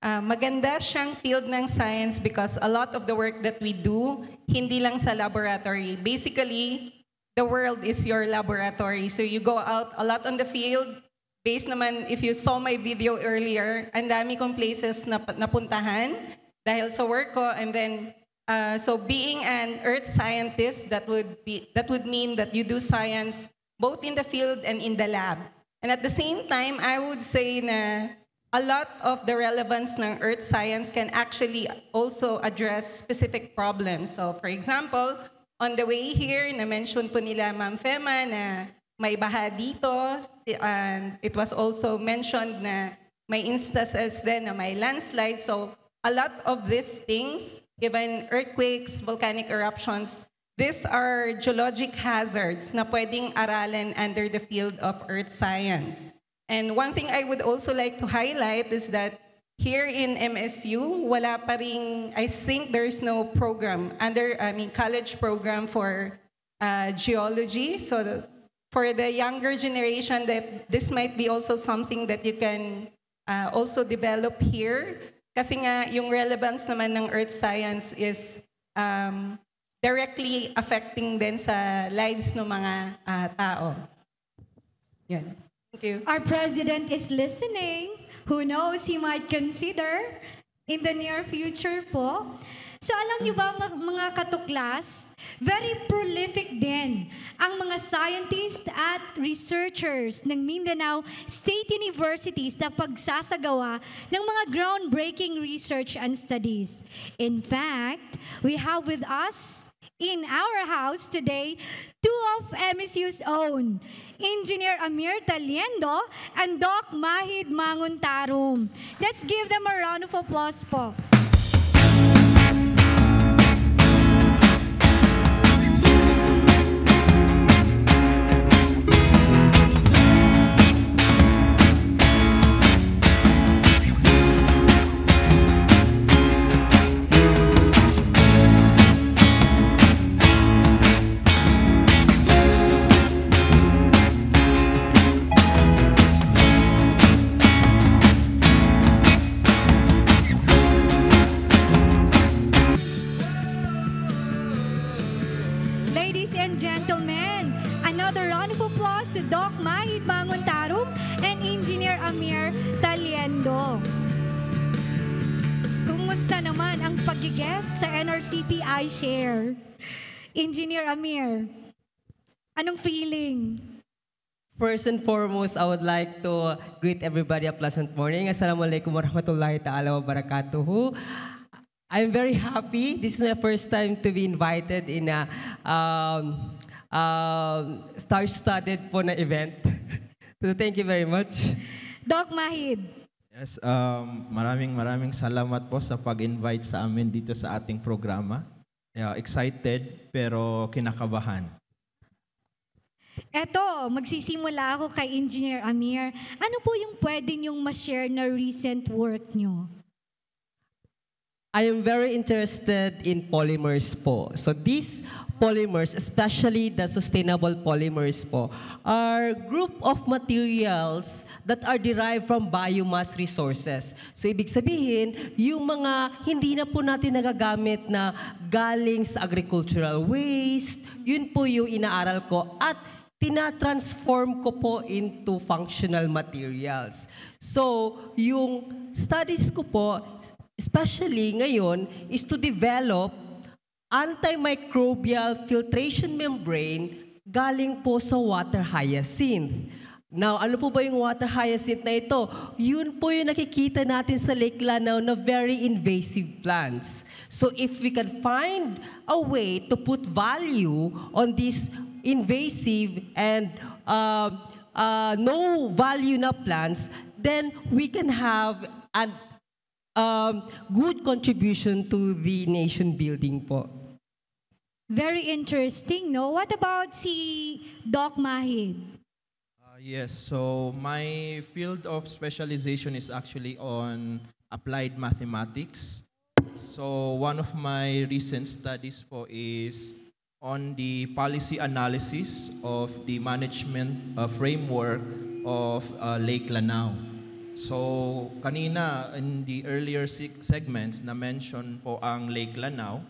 maganda siyang field ng science because a lot of the work that we do, hindi lang sa laboratory. Basically, the world is your laboratory. So you go out a lot on the field. Based naman, if you saw my video earlier, ang dami kong places na napuntahan dahil sa work ko. And then, so being an earth scientist, that would mean that you do science both in the field and in the lab. And at the same time, I would say na a lot of the relevance ng earth science can actually also address specific problems. So for example, on the way here, na-mention po nila Ma'am Fema na may baha dito, and it was also mentioned na may instances din na may landslide. So a lot of these things, even earthquakes, volcanic eruptions, these are geologic hazards na pwedeng aralin under the field of earth science. And one thing I would also like to highlight is that here in MSU, wala pa ring, I think there's no program, college program for geology. So for the younger generation, that this might be also something that you can also develop here. Kasi nga, yung relevance naman ng earth science is directly affecting din sa lives ng mga tao. Yan. Thank you. Our president is listening. Who knows, he might consider in the near future po. So alam niyo ba mga katuklas, very prolific din ang mga scientists at researchers ng Mindanao State Universities na pagsasagawa ng mga groundbreaking research and studies. In fact, we have with us in our house today, two of MSU's own, Engineer Amir Taliendo and Doc Mahid Manguntarum. Let's give them a round of applause po. Pag-guest sa NRCP iShare. Engineer Amir, anong feeling? First and foremost, I would like to greet everybody a pleasant morning. Assalamualaikum warahmatullahi ta'ala wabarakatuhu. I'm very happy. This is my first time to be invited in a star-studded po na event. So thank you very much. Doc Mahid. Yes, maraming salamat po sa pag-invite sa amin dito sa ating programa. Excited pero kinakabahan. Eto, magsisimula ako kay Engineer Amir. Ano po yung pwede niyong ma-share na recent work niyo? I am very interested in polymers po. So these polymers, especially the sustainable polymers po, are group of materials that are derived from biomass resources. So ibig sabihin, yung mga hindi na po natin nagagamit na galing sa agricultural waste, yun po yung inaaral ko at tina-transform ko po into functional materials. So yung studies ko po, especially ngayon, is to develop antimicrobial filtration membrane galing po sa water hyacinth. Now, ano po ba yung water hyacinth na ito? Yun po yung nakikita natin sa Lake Lanao na very invasive plants. So if we can find a way to put value on these invasive and no value na plants, then we can have an good contribution to the nation building po. Very interesting, no? What about si Doc Mahid? Yes, so my field of specialization is actually on applied mathematics. So one of my recent studies po is on the policy analysis of the management framework of Lake Lanao. So kanina in the earlier segments na-mention po ang Lake Lanao,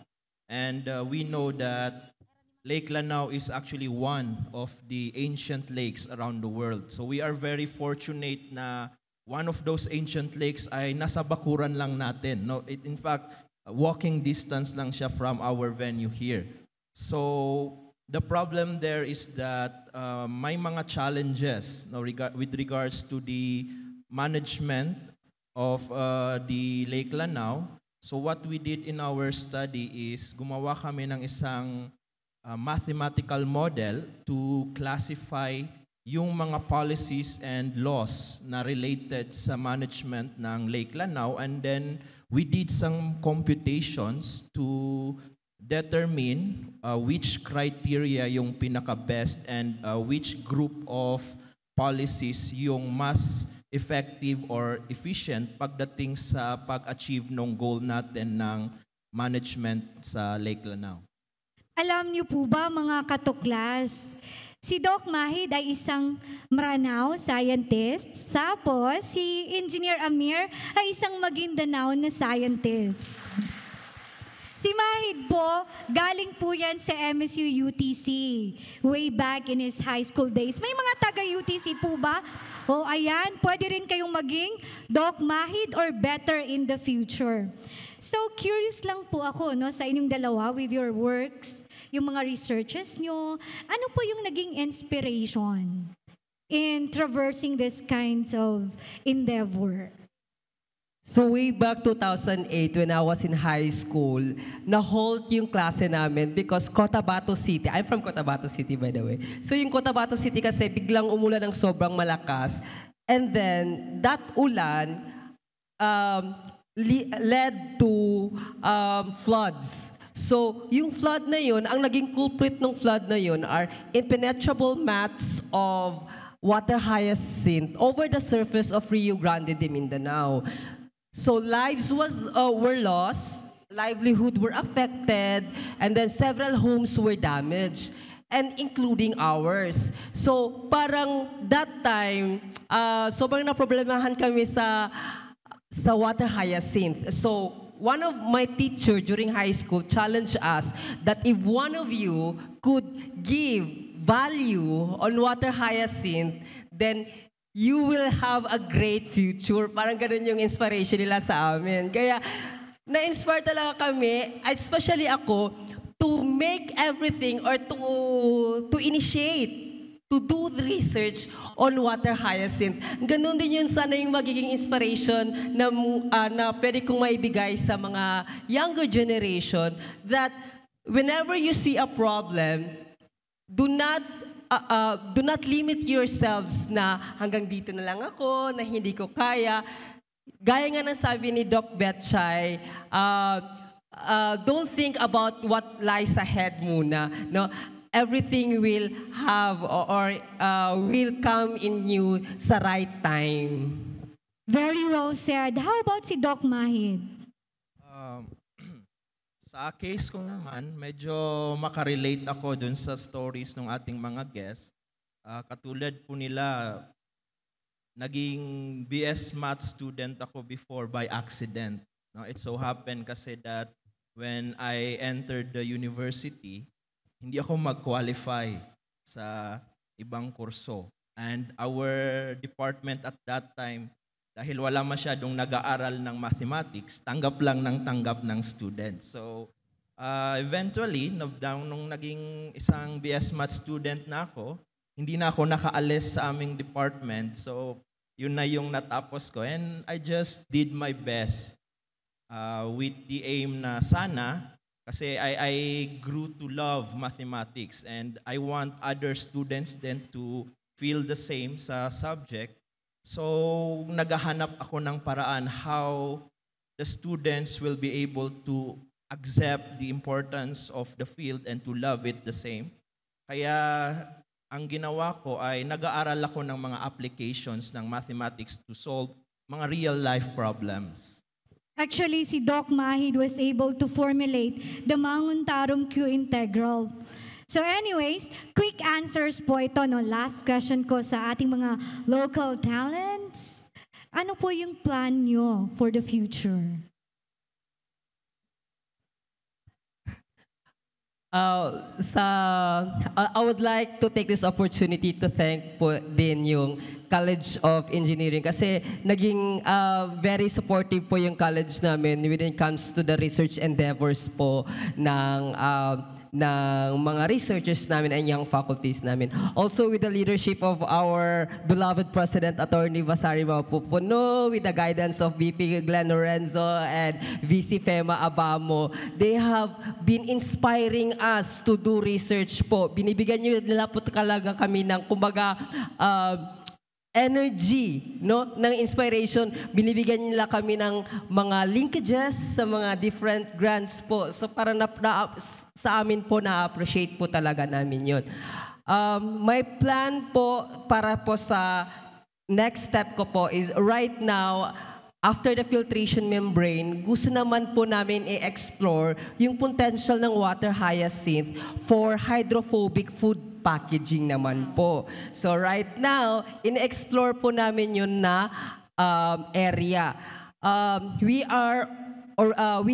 and we know that Lake Lanao is actually one of the ancient lakes around the world. So we are very fortunate na one of those ancient lakes ay nasa bakuran lang natin. No, in fact, walking distance lang siya from our venue here. So the problem there is that may mga challenges, no, with regards to the management of the Lake Lanao. So what we did in our study is gumawa kami ng isang mathematical model to classify yung mga policies and laws na related sa management ng Lake Lanao, and then we did some computations to determine which criteria yung pinaka-best and which group of policies yung mas effective or efficient pagdating sa pag-achieve ng goal natin ng management sa Lake Lanao. Alam niyo po ba mga katuklas, si Doc Mahid ay isang Maranao scientist, tapos si Engineer Amir ay isang Maguindanao na scientist. Si Mahid po, galing po yan sa MSU UTC way back in his high school days. May mga taga-UTC po ba? O ayan, pwede rin kayong maging Doc Mahid or better in the future. So curious lang po ako no, sa inyong dalawa with your works, yung mga researches nyo. Ano po yung naging inspiration in traversing this kinds of endeavor? So way back 2008 when I was in high school, na-halt yung klase namin because Cotabato City, I'm from Cotabato City by the way. So yung Cotabato City kasi biglang umulan ng sobrang malakas, and then that ulan led to floods. So yung flood na yun, ang naging culprit ng flood na yun are impenetrable mats of water hyacinth over the surface of Rio Grande de Mindanao. So lives were lost, livelihood were affected, and then several homes were damaged, and including ours. So parang that time, sobrang naproblemahan kami sa water hyacinth. So one of my teachers during high school challenged us that if one of you could give value on water hyacinth, then you will have a great future. Parang ganun yung inspiration nila sa amin. Kaya, na-inspire talaga kami, especially ako, to make everything or to initiate to do the research on water hyacinth. Ganun din yun sana yung magiging inspiration na pwede kong maibigay sa mga younger generation that whenever you see a problem, do not limit yourselves na hanggang dito na lang ako, na hindi ko kaya. Gaya nga ng sabi ni Doc Betchay, don't think about what lies ahead muna. No? Everything will have or will come in you sa right time. Very well said. How about si Doc Mahid? Sa case ko naman, medyo makarelate ako dun sa stories ng ating mga guests. Katulad po nila, naging BS Math student ako before by accident. No, it so happened kasi that when I entered the university, hindi ako mag-qualify sa ibang kurso. And our department at that time, dahil wala masyadong nag-aaral ng mathematics, tanggap lang ng tanggap ng students. So, eventually, nung naging isang BS Math student na ako, hindi na ako nakaalis sa aming department. So, yun na yung natapos ko. And I just did my best with the aim na sana, kasi I grew to love mathematics and I want other students then to feel the same sa subject. So, naghahanap ako ng paraan how the students will be able to accept the importance of the field and to love it the same. Kaya, ang ginawa ko ay nag-aaral ako ng mga applications ng mathematics to solve mga real-life problems. Actually, si Doc Mahid was able to formulate the Manguntarum Q integral. So anyways, quick answers po ito. No? Last question ko sa ating mga local talents. Ano po yung plan nyo for the future? I would like to take this opportunity to thank po din yung College of Engineering kasi naging very supportive po yung college namin when it comes to the research endeavors po ng mga researchers namin and young faculties namin. Also with the leadership of our beloved President Attorney Vasari Maupupuno, with the guidance of VP Glenn Lorenzo and VC Fema Abamo, they have been inspiring us to do research po. Binibigyan nila po talaga kami ng kumbaga energy, no, ng inspiration. Binibigyan nila kami ng mga linkages sa mga different grants po. So para sa amin po na-appreciate po talaga namin yun. My plan po para po sa next step ko po is right now, after the filtration membrane, gusto naman po namin i-explore yung potential ng water hyacinth for hydrophobic food packaging naman po. So right now, in-explore po namin yun na area. We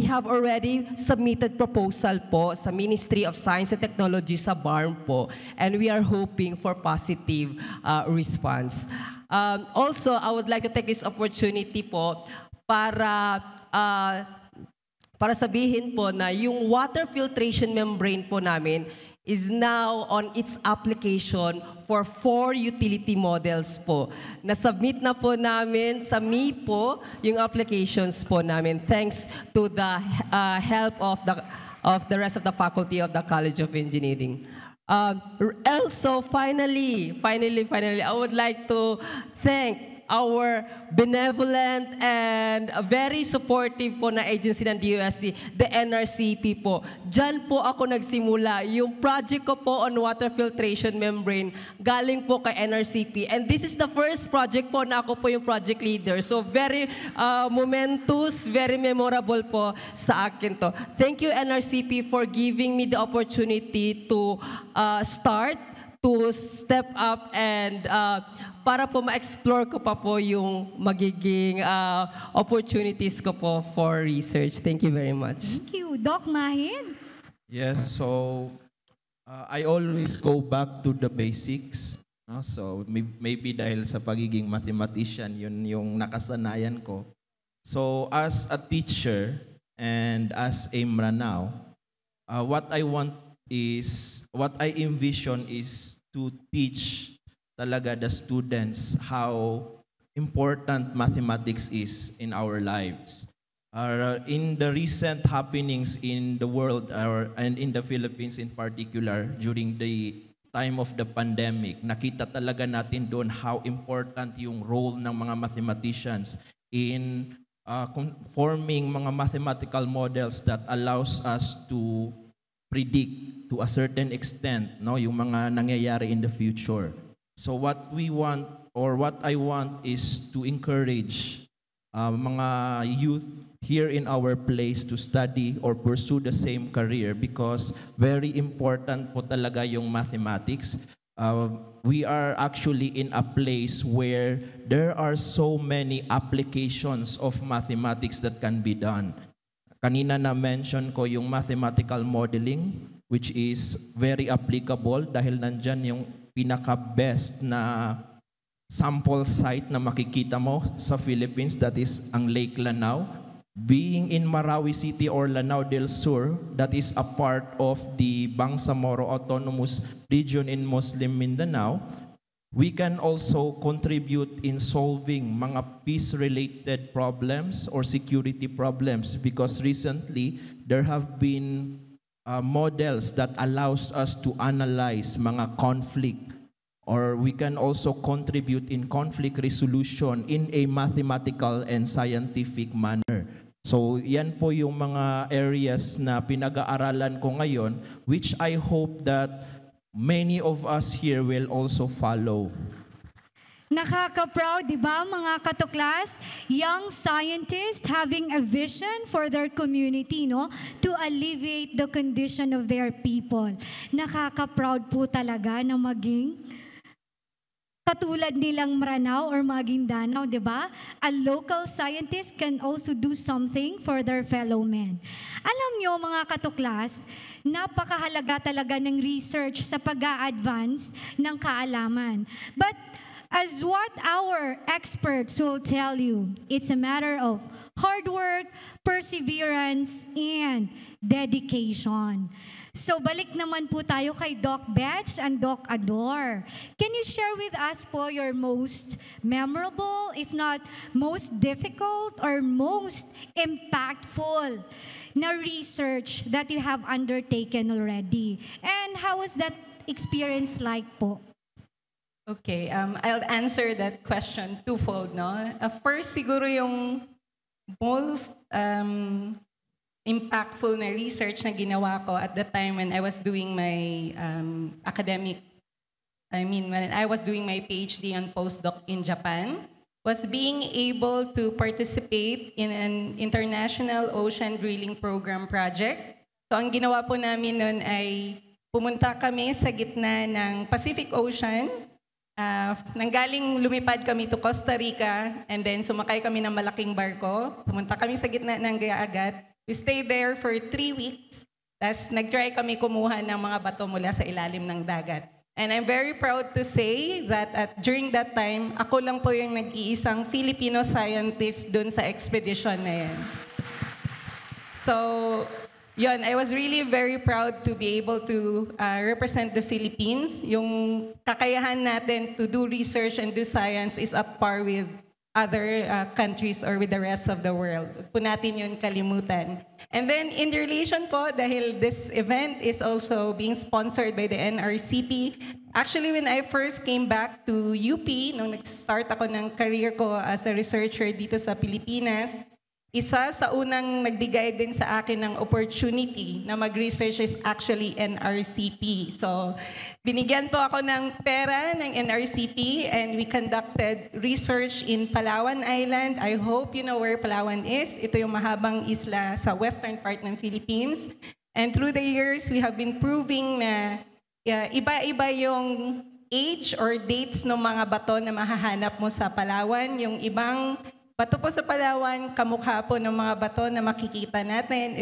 have already submitted proposal po sa Ministry of Science and Technology sa BARM po, and we are hoping for positive response. Also, I would like to take this opportunity po para sabihin po na yung water filtration membrane po namin is now on its application for 4 utility models po. Na-submit na po namin sa MIPO yung applications po namin thanks to the help of the rest of the faculty of the College of Engineering. Also, finally, I would like to thank our benevolent and very supportive po na agency ng DOST, the NRCP po. Diyan po ako nagsimula. Yung project ko po on water filtration membrane, galing po kay NRCP. And this is the first project po na ako po yung project leader. So very momentous, very memorable po sa akin to. Thank you NRCP for giving me the opportunity to step up and para po ma-explore ko pa po yung magiging opportunities ko po for research. Thank you very much. Thank you. Doc Mahid? Yes, so I always go back to the basics. No? So maybe dahil sa pagiging mathematician, yun yung nakasanayan ko. So as a teacher and as Imra now, what I envision is to teach talaga the students how important mathematics is in our lives. In the recent happenings in the world and in the Philippines in particular during the time of the pandemic, nakita talaga natin doon how important yung role ng mga mathematicians in forming mga mathematical models that allows us to predict to a certain extent, no, yung mga nangyayari in the future. So what we want, or what I want, is to encourage mga youth here in our place to study or pursue the same career because very important po talaga yung mathematics. We are actually in a place where there are so many applications of mathematics that can be done. Kanina na-mention ko yung mathematical modeling, which is very applicable dahil nandyan yung pinaka-best na sample site na makikita mo sa Philippines, that is ang Lake Lanao. Being in Marawi City or Lanao del Sur, that is a part of the Bangsamoro Autonomous Region in Muslim Mindanao, we can also contribute in solving mga peace-related problems or security problems because recently there have been models that allows us to analyze mga conflict, or we can also contribute in conflict resolution in a mathematical and scientific manner. So yan po yung mga areas na pinag-aaralan ko ngayon, which I hope that many of us here will also follow. Nakaka-proud, di ba, mga katuklas? Young scientists having a vision for their community, no? To alleviate the condition of their people. Nakaka-proud po talaga na maging katulad nilang Maranao or Maguindanao, di ba? A local scientist can also do something for their fellow men. Alam nyo, mga katuklas, napakahalaga talaga ng research sa pag-a-advance ng kaalaman. But as what our experts will tell you, it's a matter of hard work, perseverance, and dedication. So balik naman po tayo kay Doc Betch and Doc Ador. Can you share with us po your most memorable, if not most difficult or most impactful na research that you have undertaken already? And how was that experience like po? Okay, I'll answer that question twofold, no? First, siguro yung most impactful na research na ginawa ko at the time when I was doing my when I was doing my PhD and postdoc in Japan, was being able to participate in an international ocean drilling program project. So ang ginawa po namin noon ay pumunta kami sa gitna ng Pacific Ocean. Nanggaling lumipad kami to Costa Rica and then sumakay kami ng malaking barko. Pumunta kami sa gitna ng dagat. We stayed there for 3 weeks. Tapos nag-try kami kumuha ng mga bato mula sa ilalim ng dagat. And I'm very proud to say that during that time, ako lang po yung nag-iisang Filipino scientist dun sa expedition na yan. So, yun, I was really very proud to be able to represent the Philippines. Yung kakayahan natin to do research and do science is up par with other countries or with the rest of the world. Huwag po natin yun kalimutan. And then in relation po, dahil this event is also being sponsored by the NRCP, actually when I first came back to UP, nung nag-start ako ng career ko as a researcher dito sa Pilipinas, isa sa unang nagbigay din sa akin ng opportunity na mag-research is actually NRCP. So, binigyan po ako ng pera ng NRCP and we conducted research in Palawan Island. I hope you know where Palawan is. Ito yung mahabang isla sa western part ng Philippines. And through the years, we have been proving na iba-iba yung age or dates ng mga bato na mahahanap mo sa Palawan. Yung ibang bato po sa Palawan, kamukha po ng mga bato na makikita natin,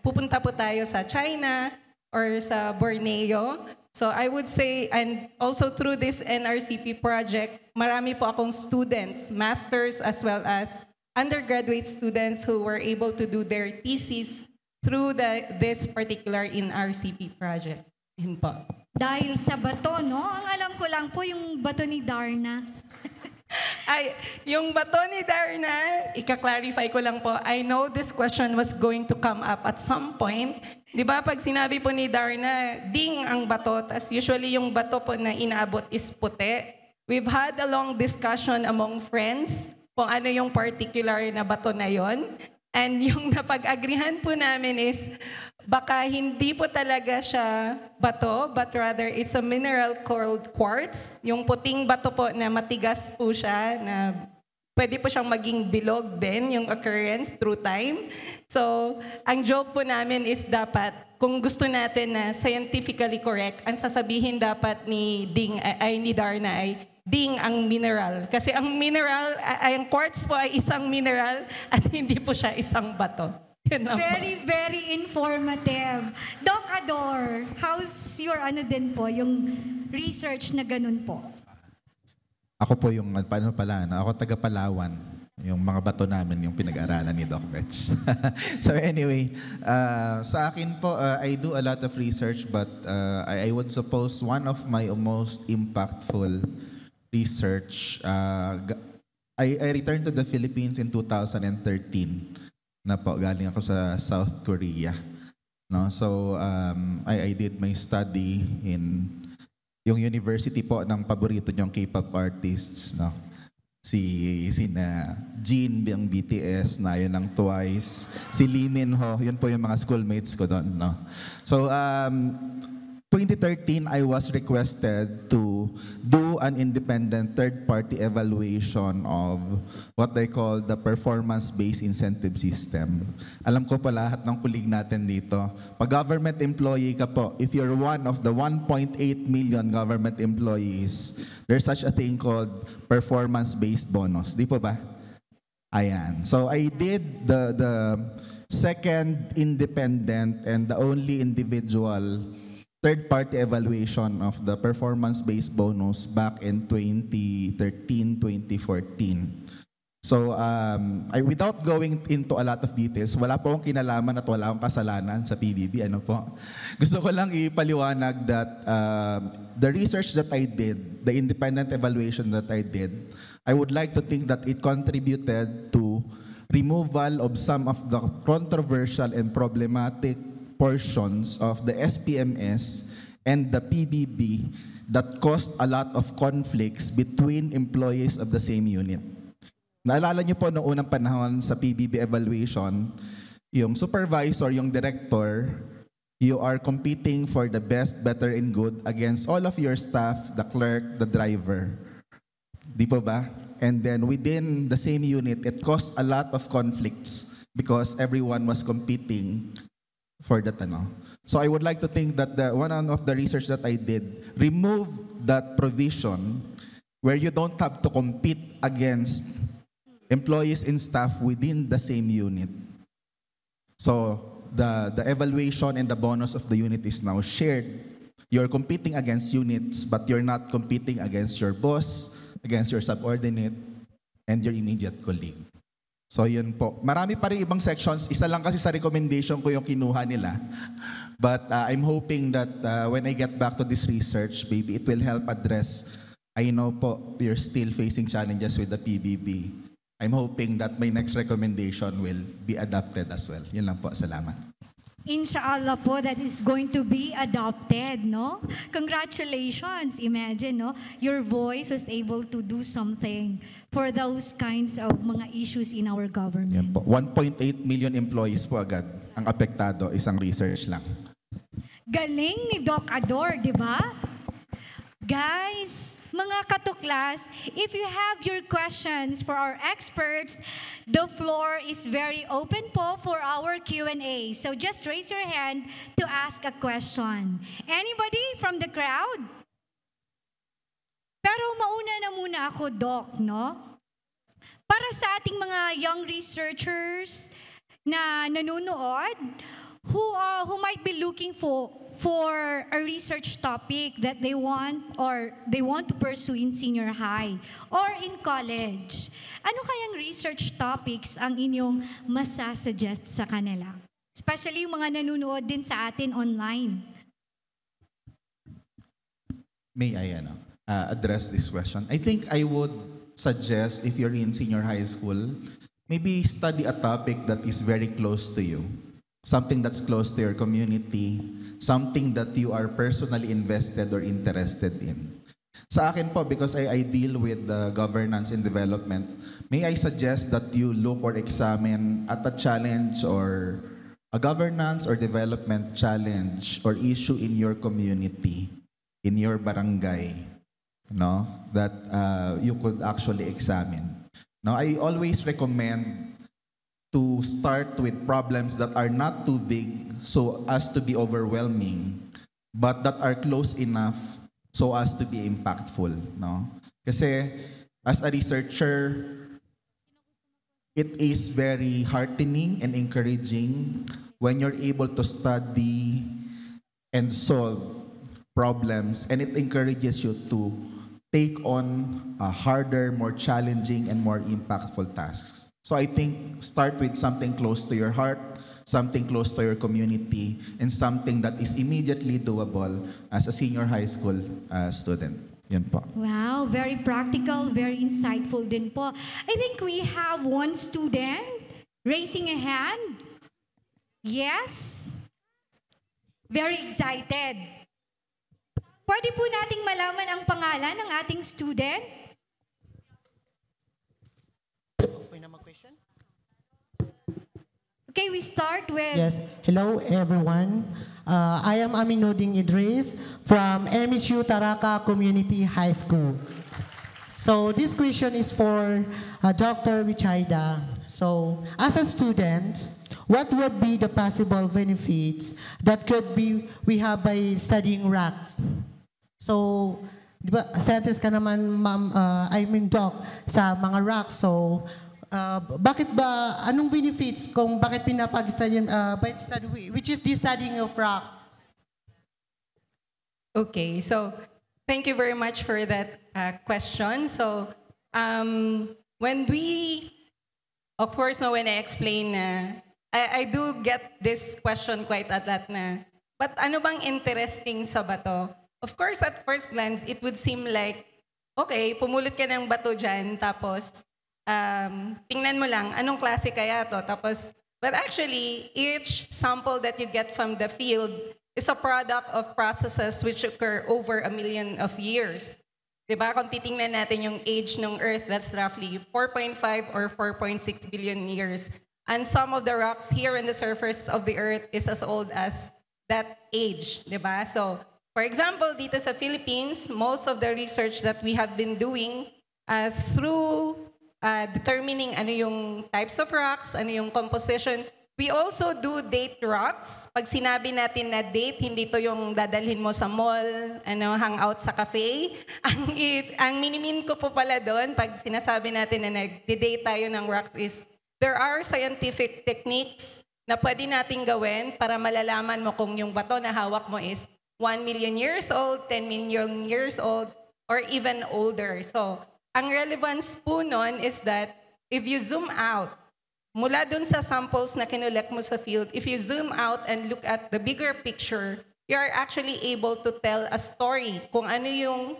pupunta po tayo sa China or sa Borneo. So I would say, and also through this NRCP project, marami po akong students, masters as well as undergraduate students who were able to do their thesis through this particular NRCP project. Yun po. Dahil sa bato, no? Ang alam ko lang po yung bato ni Darna. Ay, yung bato ni Darna, ika-clarify ko lang po, I know this question was going to come up at some point. Di ba, pag sinabi po ni Darna, ding ang bato, tas usually yung bato po na inaabot is puti. We've had a long discussion among friends kung ano yung particular na bato na yon. And yung napag-agrihan po namin is, baka hindi po talaga siya bato, but rather it's a mineral called quartz. Yung puting bato po na matigas po siya, na pwede po siyang maging bilog din, yung occurrence through time. So, ang joke po namin is dapat, kung gusto natin na scientifically correct, ang sasabihin dapat ni ni Darna ay, ding ang mineral. Kasi ang mineral, ang quartz po ay isang mineral at hindi po siya isang bato. Very, very informative. Doc Ador, how's your din po, yung research na ganun po? Ako po yung, paano pala, ako taga Palawan. Yung mga bato namin, yung pinag-aralan ni Doc Betch. So anyway, sa akin po, I do a lot of research, but I would suppose one of my most impactful research, I returned to the Philippines in 2013 na po, galing ako sa South Korea. No? So I did my study in yung university po ng paborito niyong K-pop artists, no? Sina Jin ng BTS, Nayeon ng Twice, si Lee Min Ho, yun po yung mga schoolmates ko doon, no? So 2013, I was requested to do an independent third-party evaluation of what they call the performance-based incentive system. Alam ko pa lahat ng kulig natin dito. Pag government employee ka po, if you're one of the 1.8 million government employees, there's such a thing called performance-based bonus. Di po ba? Ayan. So I did the second independent and the only individual third-party evaluation of the performance-based bonus back in 2013, 2014. So, without going into a lot of details, wala po akong kinalaman at wala akong kasalanan sa PBB. Ano po? Gusto ko lang ipaliwanag that the research that I did, the independent evaluation that I did, I would like to think that it contributed to removal of some of the controversial and problematic portions of the SPMS and the PBB that caused a lot of conflicts between employees of the same unit. Naalala niyo po noong unang panahon sa PBB evaluation, yung supervisor, yung director, you are competing for the best, better, and good against all of your staff, the clerk, the driver. Di po ba? And then within the same unit, it caused a lot of conflicts because everyone was competing for that. So I would like to think that one of the research that I did remove that provision where you don't have to compete against employees and staff within the same unit. So the evaluation and the bonus of the unit is now shared. You're competing against units, but you're not competing against your boss, against your subordinate, and your immediate colleague. So yun po. Marami pa rin ibang sections. Isa lang kasi sa recommendation ko yung kinuha nila. But I'm hoping that when I get back to this research, maybe it will help address, I know po, you're still facing challenges with the PBB. I'm hoping that my next recommendation will be adopted as well. Yun lang po. Salamat. Inshallah po, that is going to be adopted, no? Congratulations. Imagine, no? Your voice was able to do something for those kinds of mga issues in our government. Yan po. 1.8 million employees po agad ang apektado, isang research lang. Galing ni Doc Ador, di ba? Guys, mga katuklas, if you have your questions for our experts, the floor is very open po for our Q&A. So just raise your hand to ask a question. Anybody from the crowd? Pero mauna na muna ako, Doc, no? Para sa ating mga young researchers na nanonood, who might be looking for a research topic that they want to pursue in senior high or in college. Ano kayang research topics ang inyong masasuggest sa kanila? Especially yung mga nanonood din sa atin online. May I address this question? I think I would suggest if you're in senior high school, maybe study a topic that is very close to you. Something that's close to your community, something that you are personally invested or interested in. Sa akin po, because I deal with governance and development, may I suggest that you look or examine at a challenge or a governance or development challenge or issue in your community, in your barangay, no, that you could actually examine. No, I always recommend to start with problems that are not too big so as to be overwhelming, but that are close enough so as to be impactful, no? Kasi as a researcher, it is very heartening and encouraging when you're able to study and solve problems, and it encourages you to take on harder, more challenging, and more impactful tasks. So I think start with something close to your heart, something close to your community, and something that is immediately doable as a senior high school student. Yun po. Wow, very practical, very insightful din po. I think we have one student raising a hand. Yes? Very excited. Pwede po nating malaman ang pangalan ng ating student? Okay, we start with... Yes, hello everyone. I am Aminuddin Idris from MSU Taraka Community High School. So this question is for Dr. Wichayda. So as a student, what would be the possible benefits that we have by studying rocks? So, di ba, scientist ka naman, ma'am, doc, sa mga rocks. So, bakit ba, anong benefits kung bakit pinapag-study, which is the studying of rock? Okay, so thank you very much for that question. So, when we, of course, when I explain, I do get this question quite a lot na, but ano bang interesting sa bato? Of course, at first glance, it would seem like, okay, pumulot ka ng bato dyan, tapos tingnan mo lang, anong klase kaya to? Tapos, but actually, each sample that you get from the field is a product of processes which occur over 1 million of years. Diba? Kung titingnan natin yung age ng Earth, that's roughly 4.5 or 4.6 billion years. And some of the rocks here in the surface of the Earth is as old as that age. Diba? So, for example, dito sa Philippines, most of the research that we have been doing through determining ano yung types of rocks, ano yung composition, we also do date rocks. Pag sinabi natin na date, hindi to yung dadalhin mo sa mall, hangout sa cafe. Ang minimin ko po pala doon, pag sinasabi natin na nag-date tayo ng rocks is, there are scientific techniques na pwede nating gawin para malalaman mo kung yung bato na hawak mo is 1 million years old, 10 million years old, or even older. So, ang relevance po nun is that if you zoom out, mula dun sa samples na kinulek mo sa field, if you zoom out and look at the bigger picture, you are actually able to tell a story kung ano yung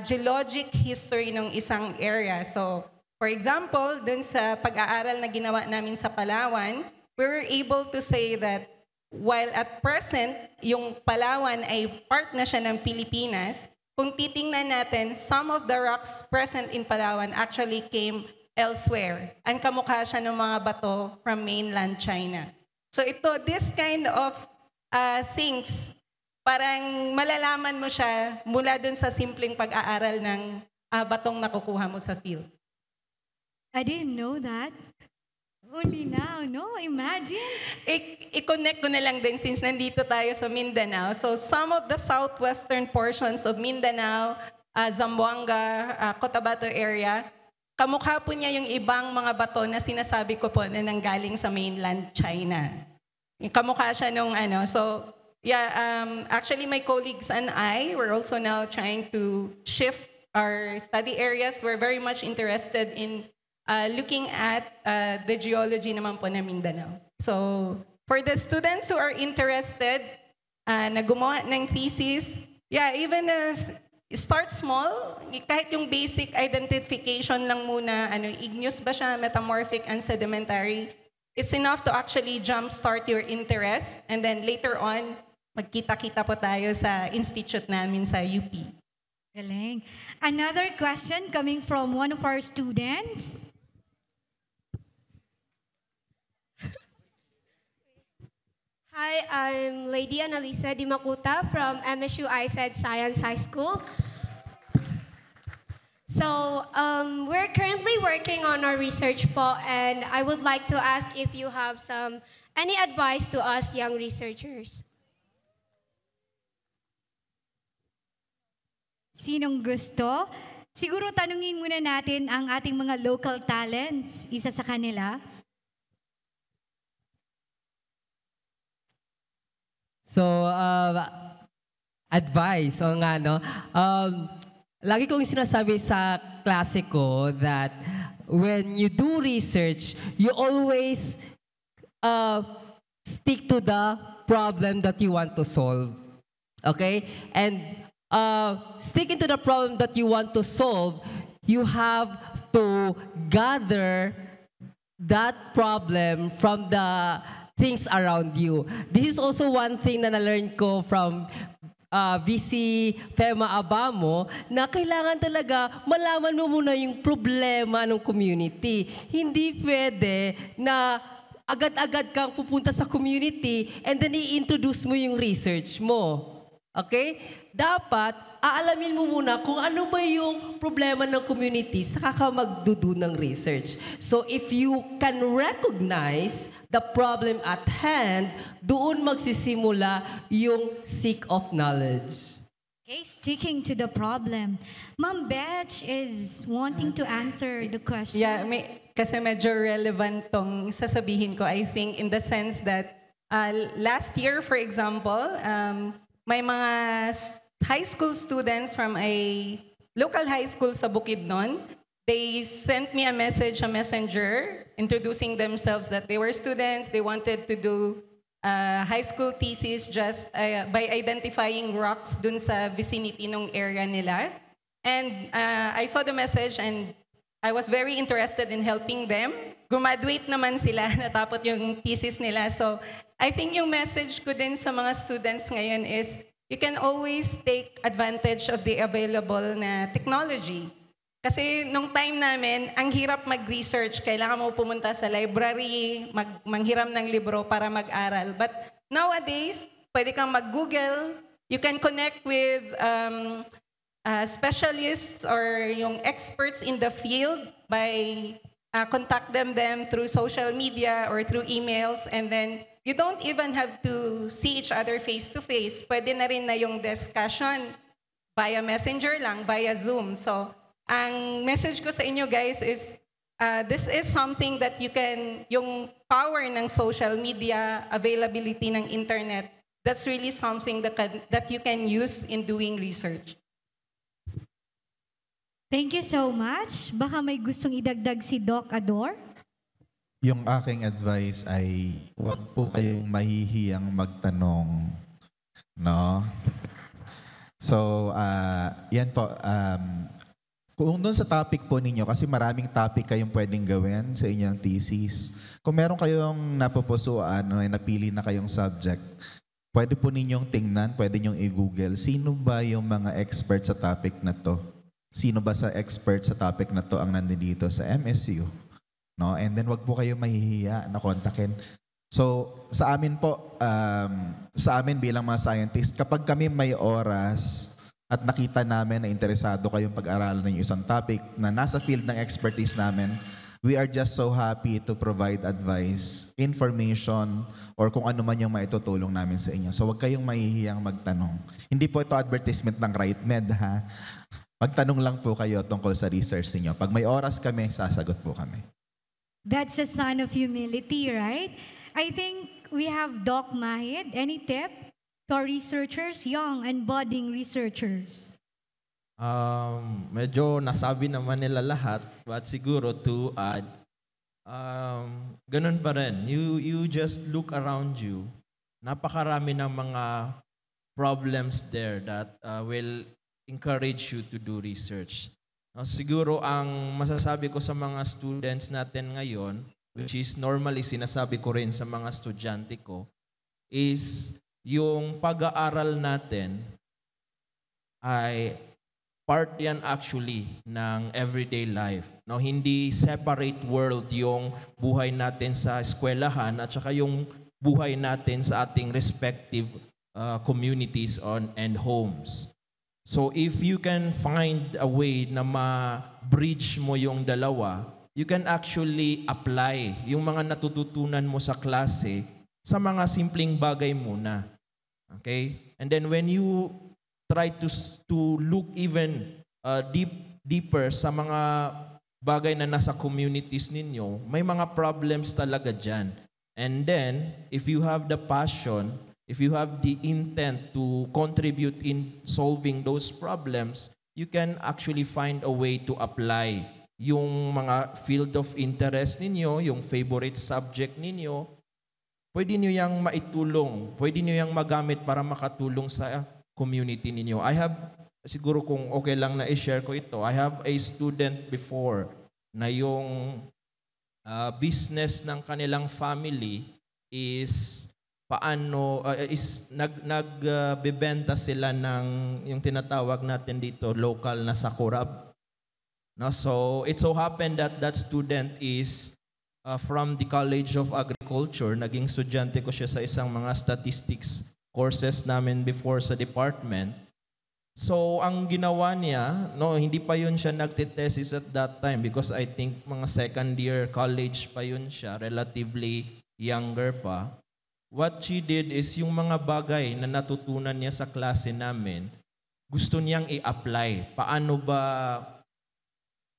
geologic history ng isang area. So, for example, dun sa pag-aaral na ginawa namin sa Palawan, we were able to say that while at present, yung Palawan ay part na siya ng Pilipinas, kung titingnan natin, some of the rocks present in Palawan actually came elsewhere. Ang kamukha siya ng mga bato from mainland China. So this kind of things, parang malalaman mo siya mula dun sa simpleng pag-aaral ng batong nakukuha mo sa field. I didn't know that. Only now, no? Imagine. I-connect ko na lang din since nandito tayo sa Mindanao. So some of the southwestern portions of Mindanao, Zamboanga, Cotabato area, kamukha po niya yung ibang mga bato na sinasabi ko po na nanggaling sa mainland China. Kamukha siya nung So, yeah, actually my colleagues and I, we're also now trying to shift our study areas. We're very much interested in looking at the geology naman po na Mindanao. So, for the students who are interested na gumawa ng thesis, yeah, even as start small, kahit yung basic identification lang muna, igneous ba siya, metamorphic and sedimentary, it's enough to actually jumpstart your interest, and then later on, magkita-kita po tayo sa institute namin sa UP. Galing. Another question coming from one of our students. Hi, I'm Lady Analisa Dimakuta from MSU ISED Science High School. So, we're currently working on our research po, and I would like to ask if you have any advice to us young researchers. Sinong gusto? Siguro tanungin muna natin ang ating mga local talents, isa sa kanila. So, advice, o nga, no? Lagi kong sinasabi sa klase ko that when you do research, you always stick to the problem that you want to solve. Okay? And sticking to the problem that you want to solve, you have to gather that problem from the things around you. This is also one thing na na-learn ko from VC Fema Abamo, na kailangan talaga malaman mo muna yung problema ng community. Hindi pwede na agad-agad kang pupunta sa community and then i-introduce mo yung research mo. Okay? Dapat aalamin mo muna kung ano ba yung problema ng community saka ka magdudo ng research. So if you can recognize the problem at hand, doon magsisimula yung seek of knowledge. Okay, sticking to the problem. Ma'am Betch is wanting to answer the question. Yeah, kasi medyo relevant tong sasabihin ko, I think, in the sense that last year, for example, may mga high school students from a local high school sa Bukidnon. They sent me a message, a messenger, introducing themselves that they were students. They wanted to do high school thesis just by identifying rocks dun sa vicinity ng area nila. And I saw the message and I was very interested in helping them. Graduate naman sila, natapos yung thesis nila. So I think yung message ko din sa mga students ngayon is you can always take advantage of the available na technology. Kasi nung time namin, ang hirap mag-research. Kailangan mo pumunta sa library, manghiram ng libro para mag-aral. But nowadays, pwede kang mag-Google. You can connect with specialists or yung experts in the field by contact them through social media or through emails, and then you don't even have to see each other face-to-face. Pwede na rin na yung discussion via messenger lang, via Zoom. So, ang message ko sa inyo guys is, this is something that you can, yung power ng social media, availability ng internet, that's really something that you can use in doing research. Thank you so much. Baka may gustong idagdag si Doc Ador? Yung aking advice ay huwag po kayong mahihiyang magtanong. No? So, yan po. Kung doon sa topic po ninyo, kasi maraming topic kayong pwedeng gawin sa inyong thesis. Kung meron kayong napupusuan, napili na kayong subject, pwede po ninyong tingnan, pwede nyong i-google, sino ba yung mga expert sa topic na to? Sino ba sa expert sa topic na to ang nandito sa MSU? No? And then wag po kayo mahihiya na kontakin. So, sa amin po, sa amin bilang mga scientist, kapag kami may oras at nakita namin na interesado kayong pag-aralan ng isang topic na nasa field ng expertise namin, we are just so happy to provide advice, information, or kung ano man yung maitutulong namin sa inyo. So, wag kayong mahihiyang magtanong. Hindi po ito advertisement ng RightMed, ha? Magtanong lang po kayo tungkol sa research niyo. Pag may oras kami, sasagot po kami. That's a sign of humility, right? I think we have Doc Mahid. Any tip to our researchers, young and budding researchers? Medyo nasabi naman nila lahat, but siguro to add, ganun pa rin. You just look around you. Napakarami ng mga problems there that will encourage you to do research. Siguro ang masasabi ko sa mga students natin ngayon, which is normally sinasabi ko rin sa mga estudyante ko, is yung pag-aaral natin ay part yan actually ng everyday life. No, hindi separate world yung buhay natin sa eskwelahan at saka yung buhay natin sa ating respective communities and homes. So if you can find a way na ma-bridge mo yung dalawa, you can actually apply yung mga natututunan mo sa klase sa mga simpleng bagay muna. Okay? And then when you try to look even deeper sa mga bagay na nasa communities ninyo, may mga problems talaga dyan. And then, if you have the passion, if you have the intent to contribute in solving those problems, you can actually find a way to apply yung mga field of interest ninyo, yung favorite subject ninyo. Pwede nyo yang maitulong, pwede nyo yang magamit para makatulong sa community ninyo. I have, siguro kung okay lang na i-share ko ito, I have a student before na yung business ng kanilang family is nagbebenta sila ng yung tinatawag natin dito local na sakurab. No, so it so happened that that student is from the College of Agriculture. Naging estudyante ko siya sa isang mga statistics courses namin before sa department. So ang ginawa niya, no, hindi pa yun siya nagte-thesis at that time because I think mga second year college pa yun siya, relatively younger pa. What she did is yung mga bagay na natutunan niya sa klase namin, gusto niyang i-apply. Paano ba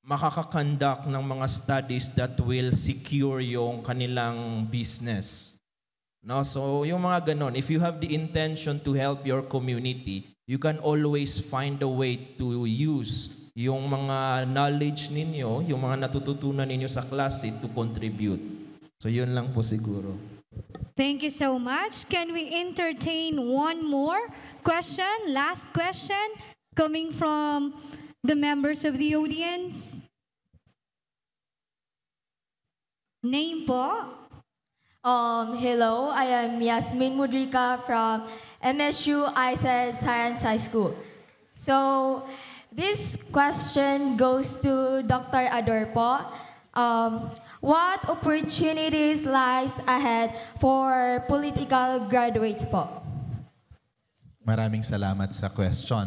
makakakonduct ng mga studies that will secure yung kanilang business? No, so yung mga ganon, if you have the intention to help your community, you can always find a way to use yung mga knowledge ninyo, yung mga natututunan ninyo sa klase to contribute. So yun lang po siguro. Thank you so much. Can we entertain one more question? Last question coming from the members of the audience. Name po? Hello, I am Yasmin Mudrika from MSU ISES Science High School. So, this question goes to Dr. Ador po. What opportunities lies ahead for political graduates po? Maraming salamat sa question.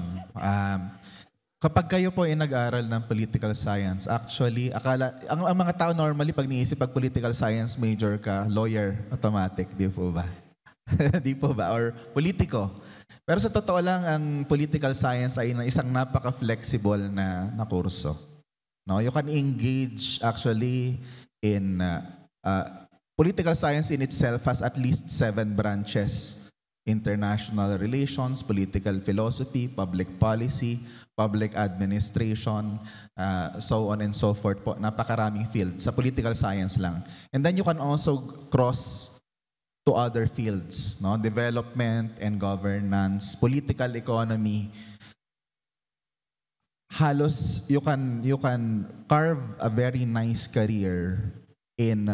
Kapag kayo po ay nag-aaral ng political science, actually, ang mga tao normally pag niisip pag political science major ka, lawyer, automatic, di po ba? Di po ba? Or politiko. Pero sa totoo lang, ang political science ay isang napaka-flexible na kurso. No, you can engage actually in political science in itself has at least 7 branches. International relations, political philosophy, public policy, public administration, so on and so forth po. Napakaraming field sa political science lang. And then you can also cross to other fields, no? Development and governance, political economy. Halos you can carve a very nice career in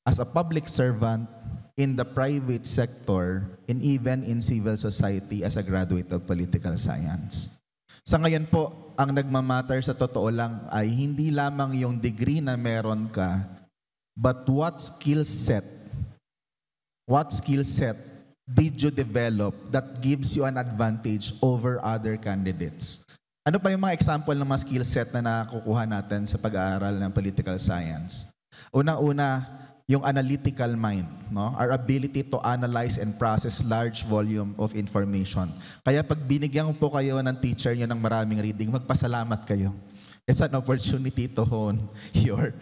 as a public servant, in the private sector, and even in civil society as a graduate of political science. Sa ngayon po, ang nagmamatter sa totoo lang ay hindi lamang yung degree na meron ka, but what skill set did you develop that gives you an advantage over other candidates? Ano pa yung mga example ng mga skill set na nakukuha natin sa pag-aaral ng political science? Unang-una, yung analytical mind, no? Our ability to analyze and process large volume of information. Kaya pag binigyan po kayo ng teacher nyo ng maraming reading, magpasalamat kayo. It's an opportunity to hone your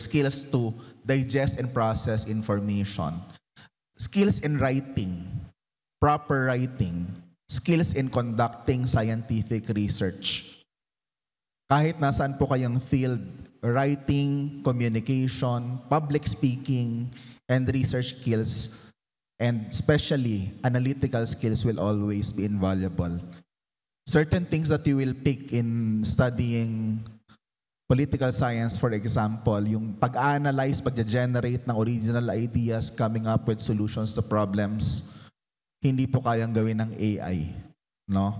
skills to digest and process information. Skills in writing, proper writing, skills in conducting scientific research. Kahit nasaan po kayong field, writing, communication, public speaking, and research skills, and especially analytical skills will always be invaluable. certain things that you will pick in studying political science, for example, yung pag-analyze, pag-generate ng original ideas, coming up with solutions to problems, hindi po kayang gawin ng AI, no?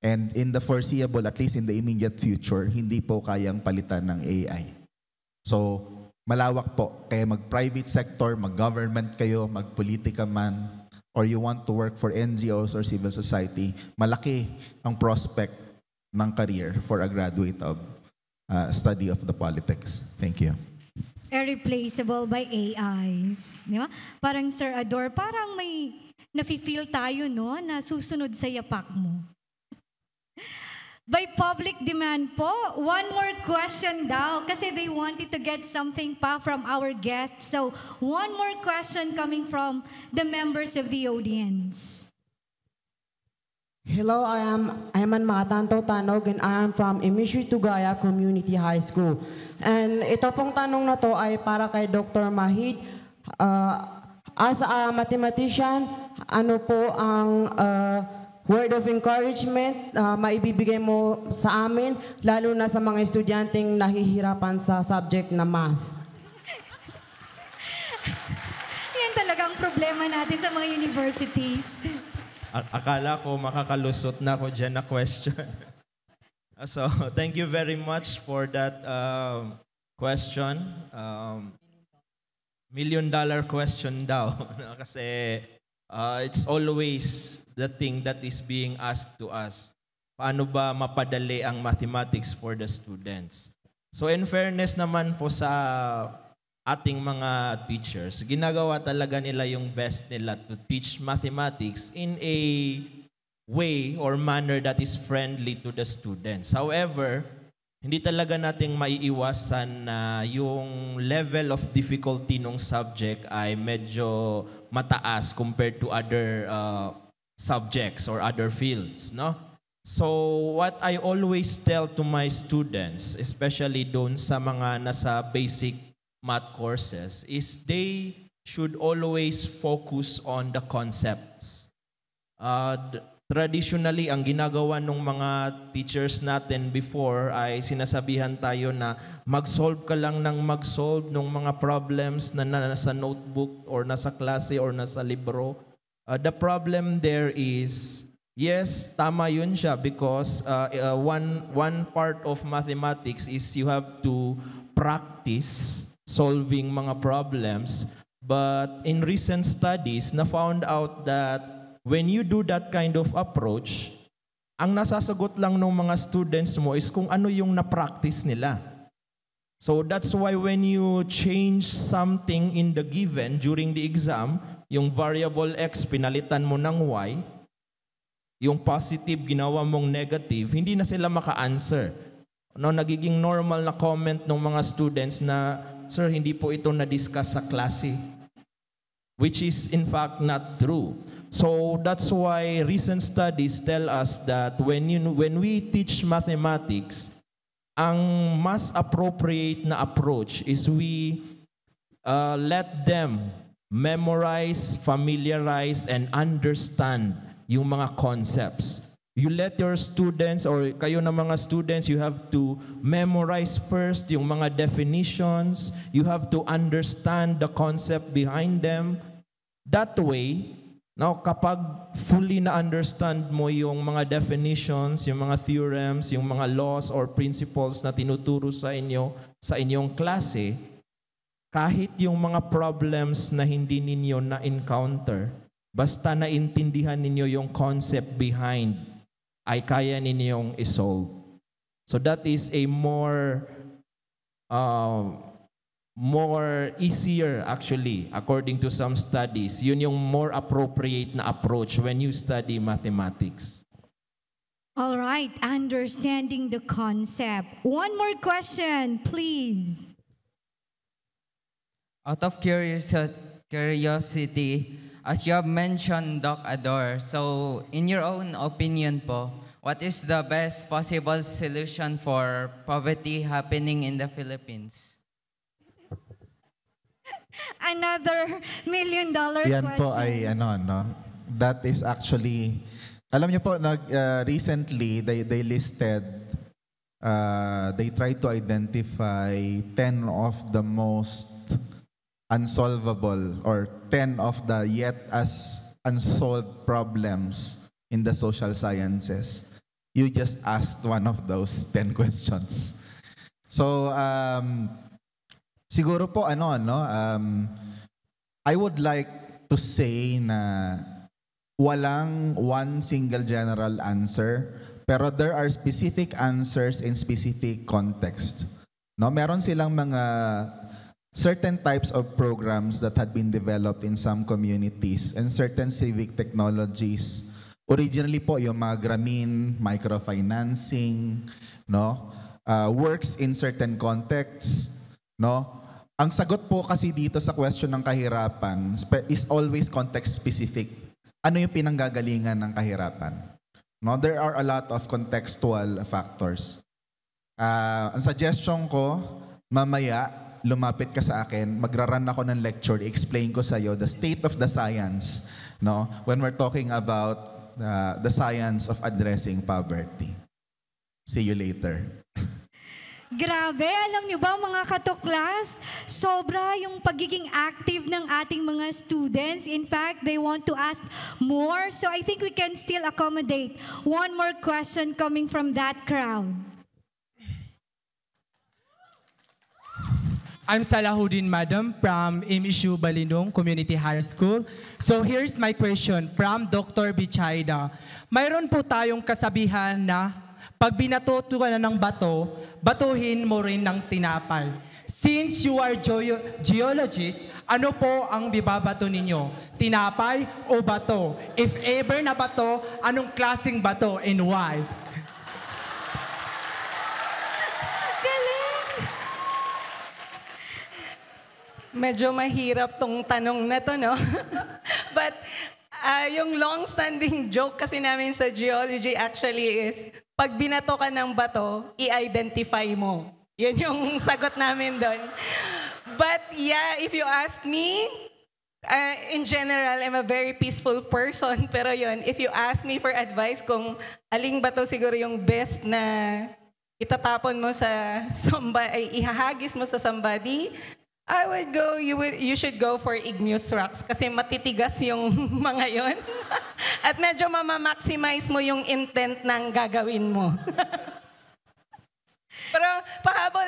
And in the foreseeable, at least in the immediate future, hindi po kayang palitan ng AI. So, malawak po. Kaya mag-private sector, mag-government kayo, mag-politika man, or you want to work for NGOs or civil society, malaki ang prospect ng career for a graduate of study of the politics. Thank you. Irreplaceable by AIs. Di ba? Parang Sir Ador, parang may nafe-feel tayo, no, na susunod sa yapak mo. By public demand po, one more question daw kasi they wanted to get something pa from our guests. So, one more question coming from the members of the audience. Hello, I am Ayman Makatanto Tanog and I am from Emishu Tugaya Community High School. And ito pong tanong na to ay para kay Dr. Mahid. As a mathematician, ano po ang word of encouragement maibibigay mo sa amin, lalo na sa mga estudyanteng nahihirapan sa subject na math? Yan talagang problema natin sa mga universities. Akala ko makakalusot na ako dyan na question. So, thank you very much for that question. $1,000,000 question daw. Kasi it's always the thing that is being asked to us. Paano ba mapadali ang mathematics for the students? So, in fairness naman po sa ating mga teachers, ginagawa talaga nila yung best nila to teach mathematics in a way or manner that is friendly to the students. However, hindi talaga nating maiiwasan na yung level of difficulty ng subject ay medyo mataas compared to other subjects or other fields, no? So, what I always tell to my students, especially doon sa mga nasa basic math courses, is they should always focus on the concepts. Traditionally, ang ginagawa ng mga teachers natin before ay sinasabihan tayo na mag-solve ka lang ng mag-solve ng mga problems na nasa notebook or nasa klase or nasa libro. The problem there is, yes, tama yun siya because one part of mathematics is you have to practice solving mga problems. But in recent studies, na found out that when you do that kind of approach, ang nasasagot lang ng mga students mo is kung ano yung na-practice nila. So that's why when you change something in the given during the exam, yung variable x pinalitan mo ng y, yung positive ginawa mong negative, hindi na sila maka-answer. No, nagiging normal na comment ng mga students na, sir, hindi po ito na-discuss sa klase. Which is in fact not true. So that's why recent studies tell us that when we teach mathematics, ang mas appropriate na approach is we let them memorize, familiarize, and understand yung mga concepts. You let your students or kayo na mga students, you have to memorize first yung mga definitions. You have to understand the concept behind them. That way, now kapag fully na-understand mo yung mga definitions, yung mga theorems, yung mga laws or principles na tinuturo sa inyo sa inyong klase, kahit yung mga problems na hindi ninyo na-encounter, basta naintindihan ninyo yung concept behind, ay kaya ninyong isolve. So that is a more easier actually, according to some studies. Yun yung more appropriate na approach when you study mathematics. All right, understanding the concept. One more question, please. Out of curiosity, as you have mentioned, Doc Ador, so in your own opinion po, what is the best possible solution for poverty happening in the Philippines? Another $1,000,000 Yan question. po ay that is actually Alam niyo po, recently, they listed, they tried to identify 10 of the most unsolvable or 10 of the yet as unsolved problems in the social sciences. You just asked one of those 10 questions. So, siguro po, I would like to say na walang one single general answer, pero there are specific answers in specific context. No, meron silang mga certain types of programs that had been developed in some communities and certain civic technologies. Originally po, yung mga Grameen, microfinancing, no, works in certain contexts, no. Ang sagot po kasi dito sa question ng kahirapan is always context specific. Ano yung pinanggagalingan ng kahirapan? No, there are a lot of contextual factors. Ang suggestion ko, mamaya, lumapit ka sa akin, magra-run ako ng lecture, explain ko sa iyo the state of the science, no, when we're talking about the science of addressing poverty. See you later. Grabe, alam niyo ba mga katuklas, sobra yung pagiging active ng ating mga students. In fact, they want to ask more. So I think we can still accommodate one more question coming from that crowd. I'm Salahuddin Madam from MSU Balindong Community High School. So here's my question from Dr. Bichayda. Mayroon po tayong kasabihan na pag binato ka na ng bato, batuhin mo rin ng tinapay. Since you are geologist, ano po ang bibabato ninyo? Tinapay o bato? If ever na bato, anong klaseng bato and why? Medyo mahirap tong tanong na to, no? But yung long-standing joke kasi namin sa geology actually is, pag binato ka ng bato, i-identify mo. Yun yung sagot namin doon. But yeah, if you ask me, in general, I'm a very peaceful person. Pero yun, if you ask me for advice kung aling bato siguro yung best na itatapon mo sa somebody, ihahagis mo sa somebody, I would go, you should go for igneous rocks kasi matitigas yung mga yon. At medyo mamamaximize mo yung intent ng gagawin mo. Pero pahabol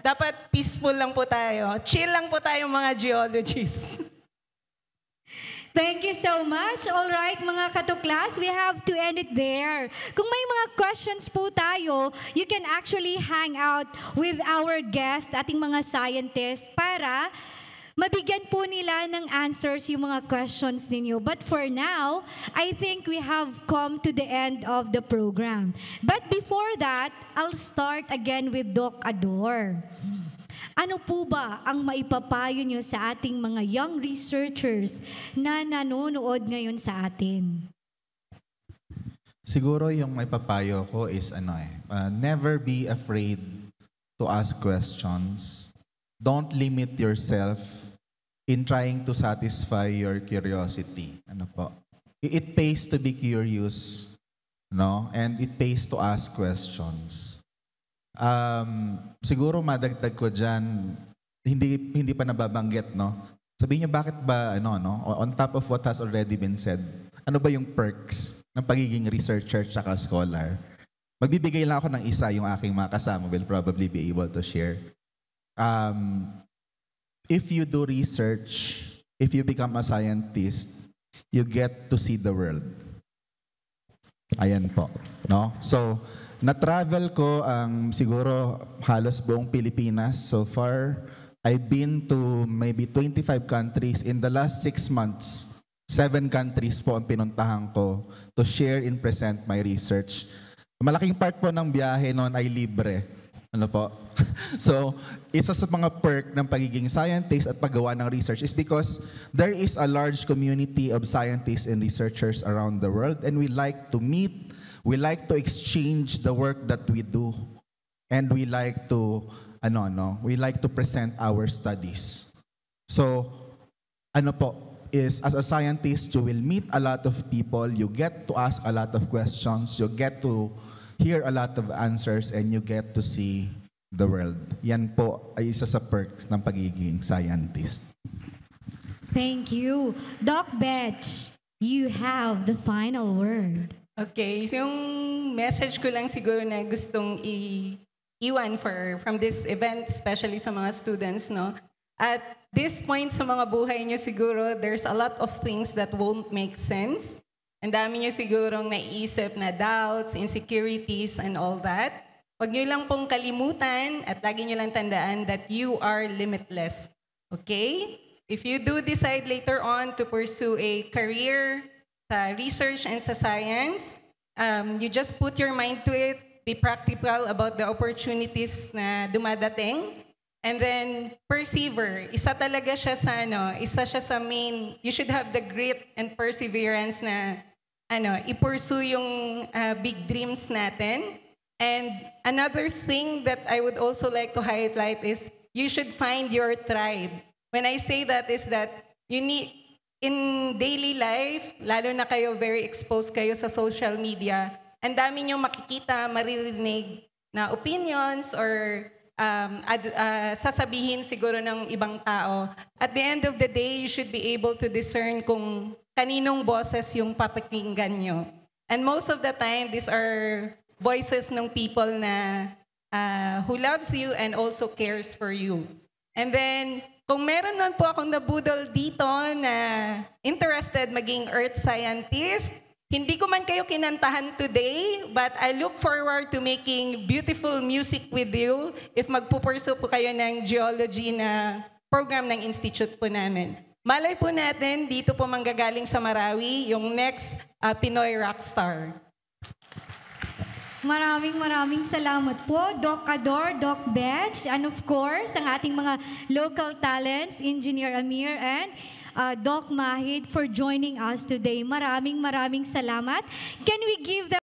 dapat peaceful lang po tayo. Chill lang po tayo mga geologists. Thank you so much. All right, mga katuklas, we have to end it there. Kung may mga questions po tayo, you can actually hang out with our guest, ating mga scientists, para mabigyan po nila ng answers yung mga questions ninyo. But for now, I think we have come to the end of the program. But before that, I'll start again with Doc Ador. Ano po ba ang maipapayo nyo sa ating mga young researchers na nanonood ngayon sa atin? Siguro yung maipapayo ko is never be afraid to ask questions. Don't limit yourself in trying to satisfy your curiosity. It pays to be curious, no? And it pays to ask questions. Siguro madagdag ko dyan, hindi pa nababanggit, no? Sabihin niyo bakit ba, on top of what has already been said, ano ba yung perks ng pagiging researcher tsaka scholar? Magbibigay lang ako ng isa, yung aking mga kasama will probably be able to share. If you do research, if you become a scientist, you get to see the world. Ayan po, no? So, na-travel ko ang siguro halos buong Pilipinas so far. I've been to maybe 25 countries. In the last 6 months, 7 countries po ang pinuntahan ko to share and present my research. Malaking part po ng biyahe noon ay libre. So, isa sa mga perk ng pagiging scientist at paggawa ng research is because there is a large community of scientists and researchers around the world, and we like to meet. We like to exchange the work that we do, and we like to we like to present our studies. So, is, as a scientist, you will meet a lot of people, you get to ask a lot of questions, you get to hear a lot of answers, and you get to see the world. Yan po ay isa sa perks ng pagiging scientist. Thank you. Doc Betch, you have the final word. Okay, so yung message ko lang siguro na gustong iwan from this event, especially sa mga students, no? At this point sa mga buhay nyo siguro, there's a lot of things that won't make sense. Ang dami nyo sigurong naiisip na doubts, insecurities, and all that. Huwag nyo lang pong kalimutan at lagi nyo lang tandaan that you are limitless. Okay? If you do decide later on to pursue a career sa research and sa science, you just put your mind to it, be practical about the opportunities na dumadating, and then persevere. Isa talaga siya sa isa siya sa main, you should have the grit and perseverance na i-pursue yung big dreams natin. And another thing that I would also like to highlight is you should find your tribe. When I say that is that you need, in daily life, lalo na kayo very exposed kayo sa social media, ang dami nyo makikita, maririnig na opinions or sasabihin siguro ng ibang tao. At the end of the day, you should be able to discern kung kaninong boses yung papakinggan nyo. And most of the time, these are voices ng people na who loves you and also cares for you. And then, kung meron man po akong nabudol dito na interested maging earth scientist, hindi ko man kayo kinantahan today, but I look forward to making beautiful music with you if magpupurso po kayo ng geology na program ng institute po namin. Malay po natin, dito po manggagaling sa Marawi, yung next Pinoy rockstar. Maraming salamat po, Doc Ador, Doc Betch, and of course, ang ating mga local talents, Engineer Amir and Doc Mahid for joining us today. Maraming salamat. Can we give them